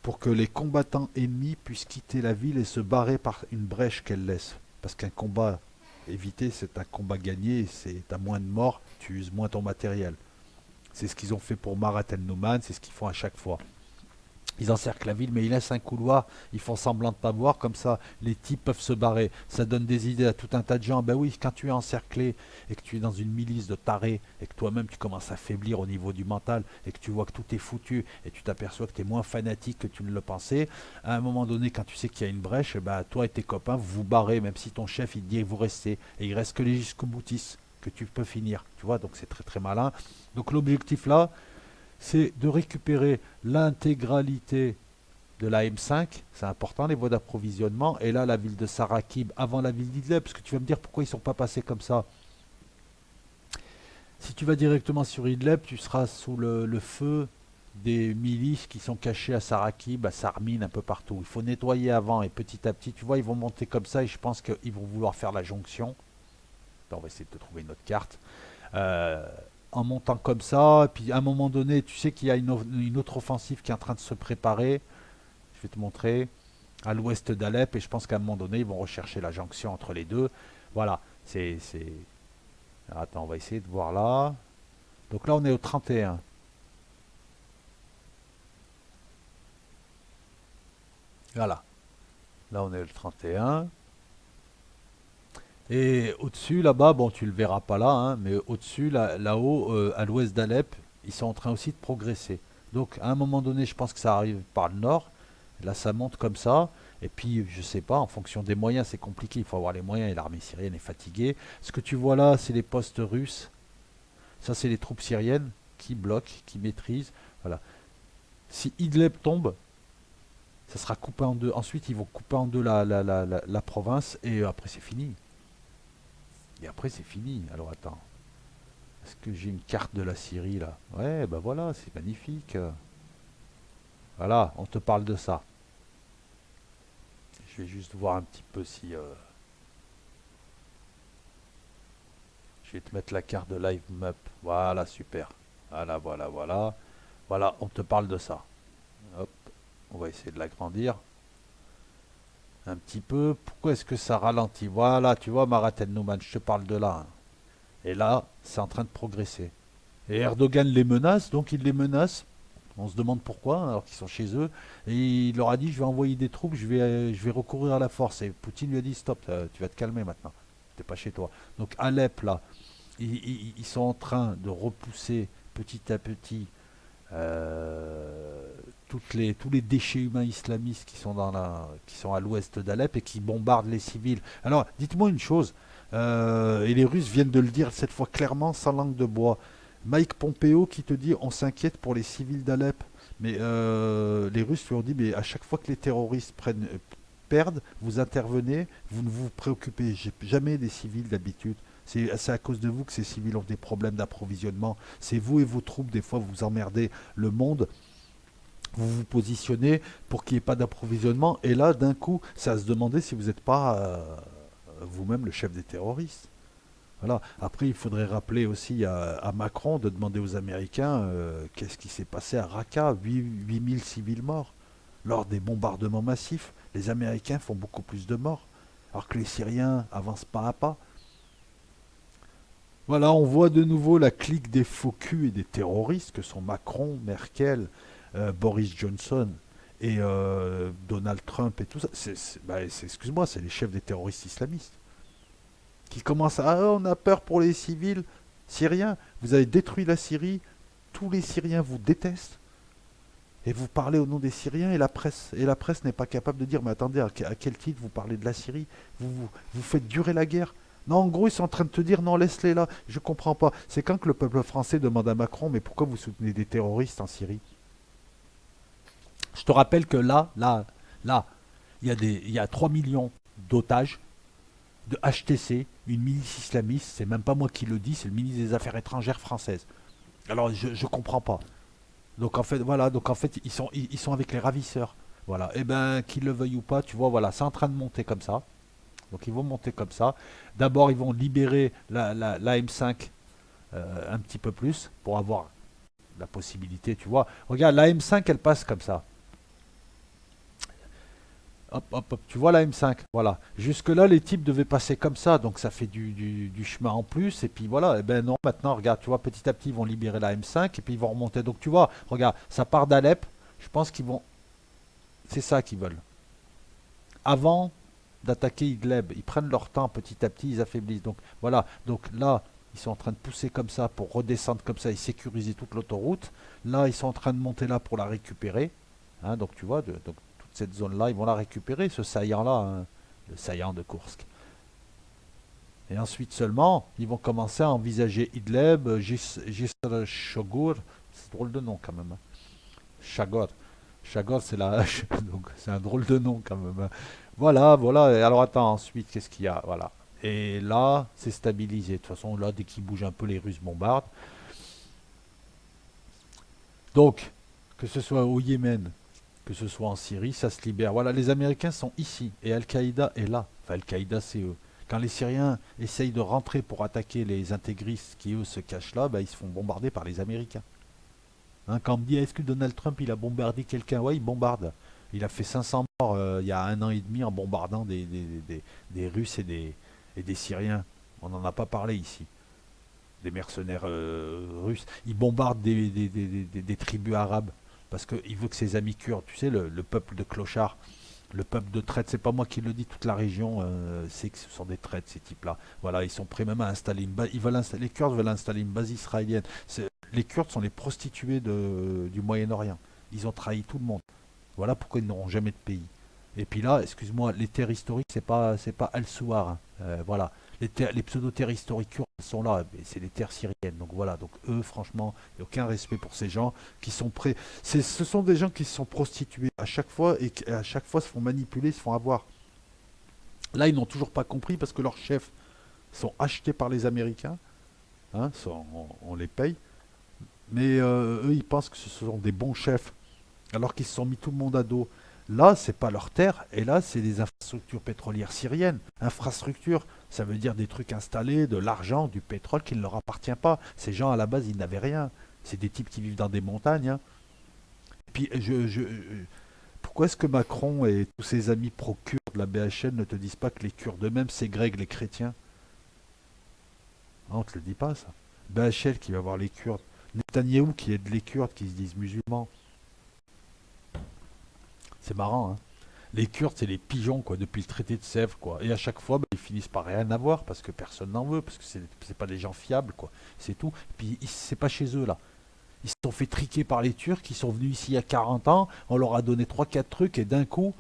pour que les combattants ennemis puissent quitter la ville et se barrer par une brèche qu'elle laisse. Parce qu'un combat évité, c'est un combat gagné, t'as moins de morts, tu uses moins ton matériel. C'est ce qu'ils ont fait pour Marat El Nouman, c'est ce qu'ils font à chaque fois. Ils encerclent la ville, mais ils laissent un couloir, ils font semblant de ne pas voir, comme ça les types peuvent se barrer. Ça donne des idées à tout un tas de gens. Ben oui, quand tu es encerclé et que tu es dans une milice de tarés et que toi-même tu commences à faiblir au niveau du mental et que tu vois que tout est foutu et tu t'aperçois que tu es moins fanatique que tu ne le pensais, à un moment donné, quand tu sais qu'il y a une brèche, ben, toi et tes copains, vous vous barrez, même si ton chef il te dit vous restez. Et il reste que les jusqu'au boutistes que tu peux finir. Tu vois, donc c'est très très malin. Donc l'objectif là, c'est de récupérer l'intégralité de la M5, c'est important, les voies d'approvisionnement, et là la ville de Sarakib avant la ville d'Idlib, parce que tu vas me dire pourquoi ils ne sont pas passés comme ça. Si tu vas directement sur Idlib, tu seras sous le feu des milices qui sont cachées à Sarakib, à Sarmin, un peu partout. Il faut nettoyer avant et petit à petit, tu vois, ils vont monter comme ça et je pense qu'ils vont vouloir faire la jonction. On va essayer de te trouver une autre carte. Euh, en montant comme ça, et puis à un moment donné, tu sais qu'il y a une autre offensive qui est en train de se préparer. Je vais te montrer à l'ouest d'Alep, et je pense qu'à un moment donné, ils vont rechercher la jonction entre les deux. Voilà, c'est... Attends, on va essayer de voir là. Donc là, on est au 31. Voilà, là, on est au 31. Et au-dessus, là-bas, bon, tu le verras pas là, hein, mais au-dessus, là-haut, à l'ouest d'Alep, ils sont en train aussi de progresser. Donc, à un moment donné, je pense que ça arrive par le nord. Là, ça monte comme ça. Et puis, je sais pas, en fonction des moyens, c'est compliqué. Il faut avoir les moyens et l'armée syrienne est fatiguée. Ce que tu vois là, c'est les postes russes. Ça, c'est les troupes syriennes qui bloquent, qui maîtrisent. Voilà. Si Idlib tombe, ça sera coupé en deux. Ensuite, ils vont couper en deux la province et après, c'est fini. Et après, c'est fini. Alors, attends. Est-ce que j'ai une carte de la Syrie là? Ouais, bah voilà, c'est magnifique. Voilà, on te parle de ça. Je vais juste voir un petit peu si. Je vais te mettre la carte de Live Map. Voilà, super. Voilà, voilà, voilà. Voilà, on te parle de ça. Hop, on va essayer de l'agrandir un petit peu. Pourquoi est-ce que ça ralentit? Voilà, tu vois, Marathon Nouman, je te parle de là, hein. Et là, c'est en train de progresser. Et Erdogan les menace, donc il les menace. On se demande pourquoi, alors qu'ils sont chez eux. Et il leur a dit, je vais envoyer des troupes, je vais recourir à la force. Et Poutine lui a dit, stop, tu vas te calmer maintenant. T'es pas chez toi. Donc Alep, là, ils sont en train de repousser petit à petit tous les déchets humains islamistes qui sont à l'ouest d'Alep et qui bombardent les civils. Alors, dites-moi une chose, et les Russes viennent de le dire cette fois clairement, sans langue de bois. Mike Pompeo qui te dit on s'inquiète pour les civils d'Alep. Mais les Russes lui ont dit mais à chaque fois que les terroristes perdent, vous intervenez, vous ne vous préoccupez jamais des civils d'habitude. C'est à cause de vous que ces civils ont des problèmes d'approvisionnement. C'est vous et vos troupes, des fois, vous emmerdez le monde. Vous vous positionnez pour qu'il n'y ait pas d'approvisionnement. Et là, d'un coup, c'est à se demander si vous n'êtes pas vous-même le chef des terroristes. Voilà. Après, il faudrait rappeler aussi à Macron de demander aux Américains qu'est-ce qui s'est passé à Raqqa, 8000 civils morts. Lors des bombardements massifs, les Américains font beaucoup plus de morts, alors que les Syriens avancent pas à pas. Voilà, on voit de nouveau la clique des faux culs et des terroristes que sont Macron, Merkel, Boris Johnson et Donald Trump et tout ça. Excuse-moi, c'est les chefs des terroristes islamistes qui commencent à ah, on a peur pour les civils syriens. Vous avez détruit la Syrie, tous les Syriens vous détestent et vous parlez au nom des Syriens et la presse n'est pas capable de dire mais attendez à quel titre vous parlez de la Syrie, vous faites durer la guerre. Non, en gros, ils sont en train de te dire non, laisse-les là. Je comprends pas. C'est quand que le peuple français demande à Macron mais pourquoi vous soutenez des terroristes en Syrie? Je te rappelle que là, il y a 3 millions d'otages de HTC, une milice islamiste. C'est même pas moi qui le dis, c'est le ministre des Affaires étrangères française. Alors je comprends pas. Donc en fait ils sont avec les ravisseurs. Voilà. Et ben qu'ils le veuillent ou pas, tu vois, voilà, c'est en train de monter comme ça. Donc ils vont monter comme ça. D'abord ils vont libérer la M5 un petit peu plus pour avoir la possibilité, tu vois. Regarde, la M5 elle passe comme ça. Hop, hop, hop, tu vois la M5, voilà. Jusque-là, les types devaient passer comme ça, donc ça fait du chemin en plus, et puis voilà, et ben non, maintenant, regarde, tu vois, petit à petit, ils vont libérer la M5, et puis ils vont remonter. Donc tu vois, regarde, ça part d'Alep, je pense qu'ils vont... C'est ça qu'ils veulent. Avant d'attaquer Idlib, ils prennent leur temps petit à petit, ils affaiblissent. Donc voilà, donc là, ils sont en train de pousser comme ça pour redescendre comme ça et sécuriser toute l'autoroute. Là, ils sont en train de monter là pour la récupérer. Hein, donc tu vois, donc toute cette zone-là, ils vont la récupérer, ce saillant-là, hein, le saillant de Kursk. Et ensuite seulement, ils vont commencer à envisager Idlib, Jisr Shogur, c'est drôle de nom quand même, hein. Chagor. Chagor, c'est la donc c'est un drôle de nom quand même, hein. Voilà, voilà. Et alors attends, ensuite, qu'est-ce qu'il y a? Voilà. Et là, c'est stabilisé. De toute façon, là, dès qu'ils bougent un peu, les Russes bombardent. Donc, que ce soit au Yémen, que ce soit en Syrie, ça se libère. Voilà, les Américains sont ici et Al-Qaïda est là. Enfin, Al-Qaïda, c'est eux. Quand les Syriens essayent de rentrer pour attaquer les intégristes qui, eux, se cachent là, bah, ils se font bombarder par les Américains. Hein, quand on me dit est-ce que Donald Trump il a bombardé quelqu'un? Ouais, il bombarde. Il a fait 500 morts il y a un an et demi en bombardant des Russes et des Syriens. On n'en a pas parlé ici. Des mercenaires russes. Il bombarde des tribus arabes parce qu'il veut que ses amis kurdes, tu sais, le peuple de clochards, Le peuple de traite, c'est pas moi qui le dis, toute la région sait que ce sont des traites, ces types-là. Voilà, ils sont prêts même à installer une base. Les Kurdes veulent installer une base israélienne. Les Kurdes sont les prostituées du Moyen-Orient. Ils ont trahi tout le monde. Voilà pourquoi ils n'auront jamais de pays. Et puis là, excuse-moi, les terres historiques, c'est pas Al-Souar, hein. Voilà, les pseudo-terres historiques kurdes sont là, mais c'est les terres syriennes. Donc voilà, donc eux, franchement, il n'y a aucun respect pour ces gens qui sont prêts. Ce sont des gens qui se sont prostitués à chaque fois et qui à chaque fois se font manipuler, se font avoir. Là, ils n'ont toujours pas compris parce que leurs chefs sont achetés par les Américains, hein, on les paye, mais eux, ils pensent que ce sont des bons chefs alors qu'ils se sont mis tout le monde à dos. Là, c'est pas leur terre, et là, c'est des infrastructures pétrolières syriennes. Infrastructures, ça veut dire des trucs installés, de l'argent, du pétrole qui ne leur appartient pas. Ces gens, à la base, ils n'avaient rien. C'est des types qui vivent dans des montagnes, hein. Et puis, pourquoi est-ce que Macron et tous ses amis pro-kurdes, la BHL, ne te disent pas que les Kurdes eux-mêmes, c'est Greg, les chrétiens? Ah, on te le dit pas, ça. BHL qui va voir les Kurdes. Netanyahou qui aide les Kurdes qui se disent musulmans. C'est marrant, hein. Les Kurdes, c'est les pigeons, quoi, depuis le traité de Sèvres, quoi. Et à chaque fois, bah, ils finissent par rien avoir parce que personne n'en veut, parce que c'est pas des gens fiables, quoi. C'est tout. Et puis, c'est pas chez eux, là. Ils se sont fait triquer par les Turcs, ils sont venus ici il y a 40 ans, on leur a donné trois quatre trucs, et d'un coup,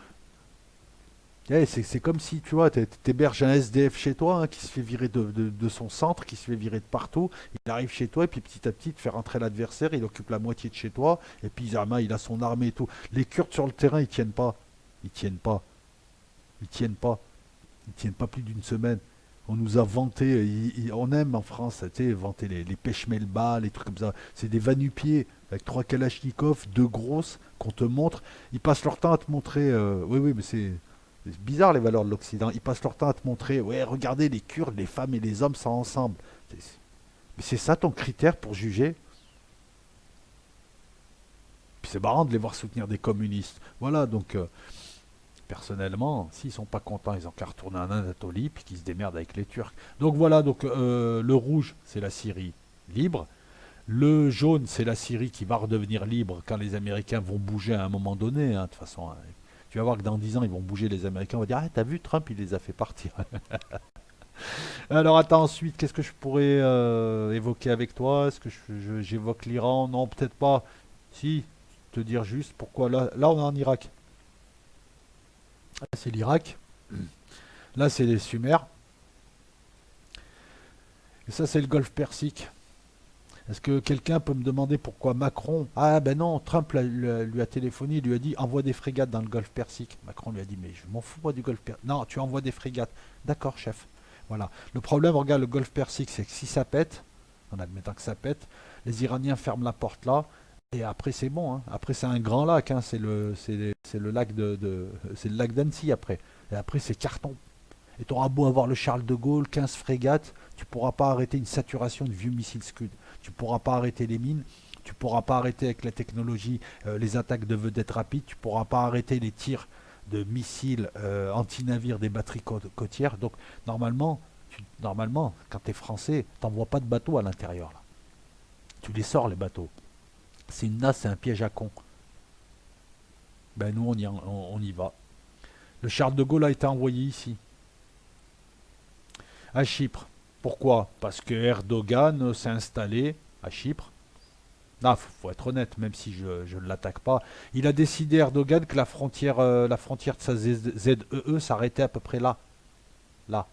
c'est comme si, tu vois, t'héberges un SDF chez toi, hein, qui se fait virer de son centre, qui se fait virer de partout. Il arrive chez toi, et puis petit à petit, il te fait rentrer l'adversaire, il occupe la moitié de chez toi, et puis il a son armée et tout. Les Kurdes sur le terrain, ils tiennent pas. Ils tiennent pas. Ils tiennent pas. Ils tiennent pas plus d'une semaine. On nous a vanté, on aime en France, tu sais, vanter les peshmerga, les trucs comme ça. C'est des va-nu-pieds avec trois kalachnikovs, deux grosses, qu'on te montre. Ils passent leur temps à te montrer. Oui, oui, mais c'est bizarre les valeurs de l'Occident. Ils passent leur temps à te montrer. Ouais, regardez, les Kurdes, les femmes et les hommes sont ensemble. Mais c'est ça ton critère pour juger? Puis c'est marrant de les voir soutenir des communistes. Voilà, donc. Personnellement, s'ils sont pas contents, ils ont qu'à retourner en Anatolie puis qu'ils se démerdent avec les Turcs. Donc voilà, donc le rouge, c'est la Syrie libre. Le jaune, c'est la Syrie qui va redevenir libre quand les Américains vont bouger à un moment donné, hein, de toute façon, hein. Tu vas voir que dans 10 ans, ils vont bouger les Américains. On va dire, ah, t'as vu, Trump, il les a fait partir. Alors attends, ensuite, qu'est-ce que je pourrais évoquer avec toi? Est-ce que j'évoque l'Iran? Non, peut-être pas. Si, te dire juste pourquoi là on est en Irak. Là, c'est l'Irak. Là, c'est les Sumères. Et ça, c'est le golfe Persique. Est-ce que quelqu'un peut me demander pourquoi Macron... Ah ben non, Trump lui a téléphoné, il lui a dit envoie des frégates dans le golfe Persique. Macron lui a dit mais je m'en fous moi du golfe Persique. Non, tu envoies des frégates. D'accord, chef. Voilà. Le problème, regarde le golfe Persique, c'est que si ça pète, en admettant que ça pète, les Iraniens ferment la porte là, et après c'est bon, hein. Après c'est un grand lac, hein. C'est le lac c'est le lac d'Annecy après. Et après c'est carton. Et tu auras beau avoir le Charles de Gaulle, 15 frégates, tu ne pourras pas arrêter une saturation de vieux missiles Scud. Tu ne pourras pas arrêter les mines, tu ne pourras pas arrêter avec la technologie les attaques de vedettes rapides, tu ne pourras pas arrêter les tirs de missiles anti-navires des batteries côtières. Donc normalement, quand tu es français, tu n'envoies pas de bateaux à l'intérieur, là. Tu les sors les bateaux. C'est une nasse, c'est un piège à con. Ben nous on y va. Le Charles de Gaulle a été envoyé ici, à Chypre. Pourquoi? Parce que Erdogan s'est installé à Chypre. Non, faut être honnête, même si je ne l'attaque pas. Il a décidé, Erdogan, que la frontière de sa ZEE s'arrêtait à peu près là. Là.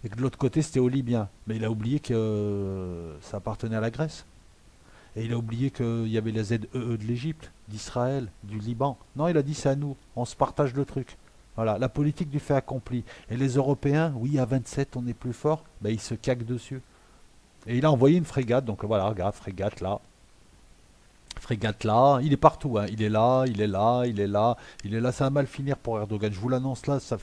Et que de l'autre côté, c'était aux Libyens. Mais il a oublié que ça appartenait à la Grèce. Et il a oublié qu'il y avait la ZEE de l'Égypte, d'Israël, du Liban. Non, il a dit c'est à nous. On se partage le truc. Voilà, la politique du fait accompli. Et les Européens, oui, à 27, on est plus fort, ben, ils se caquent dessus. Et il a envoyé une frégate, donc voilà, regarde, frégate là, il est partout, hein. Il est là, il est là, il est là, il est là, ça va mal finir pour Erdogan. Je vous l'annonce là, ça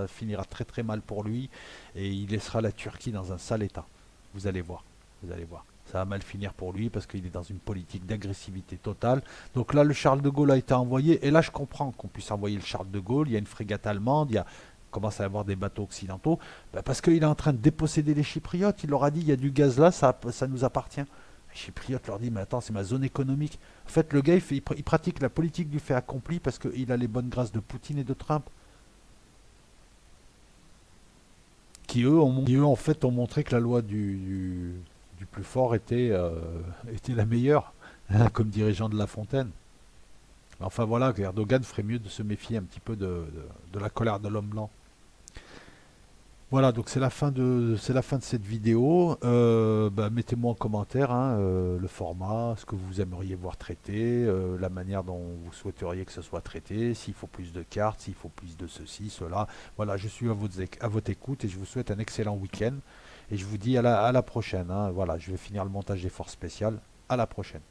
finira très très mal pour lui, et il laissera la Turquie dans un sale état. Vous allez voir, vous allez voir. Ça va mal finir pour lui parce qu'il est dans une politique d'agressivité totale. Donc là, le Charles de Gaulle a été envoyé. Et là, je comprends qu'on puisse envoyer le Charles de Gaulle. Il y a une frégate allemande, commence à y avoir des bateaux occidentaux. Ben, parce qu'il est en train de déposséder les Chypriotes. Il leur a dit, il y a du gaz là, ça nous appartient. Chypriote leur dit, mais attends, c'est ma zone économique. En fait, le gars, il pratique la politique du fait accompli parce qu'il a les bonnes grâces de Poutine et de Trump, qui eux, en fait, ont montré que la loi du plus fort était la meilleure, hein, comme dirigeant de La Fontaine. Enfin voilà, Erdogan ferait mieux de se méfier un petit peu de la colère de l'homme blanc. Voilà, donc c'est la fin de cette vidéo. Bah, mettez-moi en commentaire, hein, le format, ce que vous aimeriez voir traité, la manière dont vous souhaiteriez que ce soit traité, s'il faut plus de cartes, s'il faut plus de ceci, cela. Voilà, je suis à votre écoute et je vous souhaite un excellent week-end. Et je vous dis à la prochaine, hein. Voilà, je vais finir le montage des forces spéciales. À la prochaine.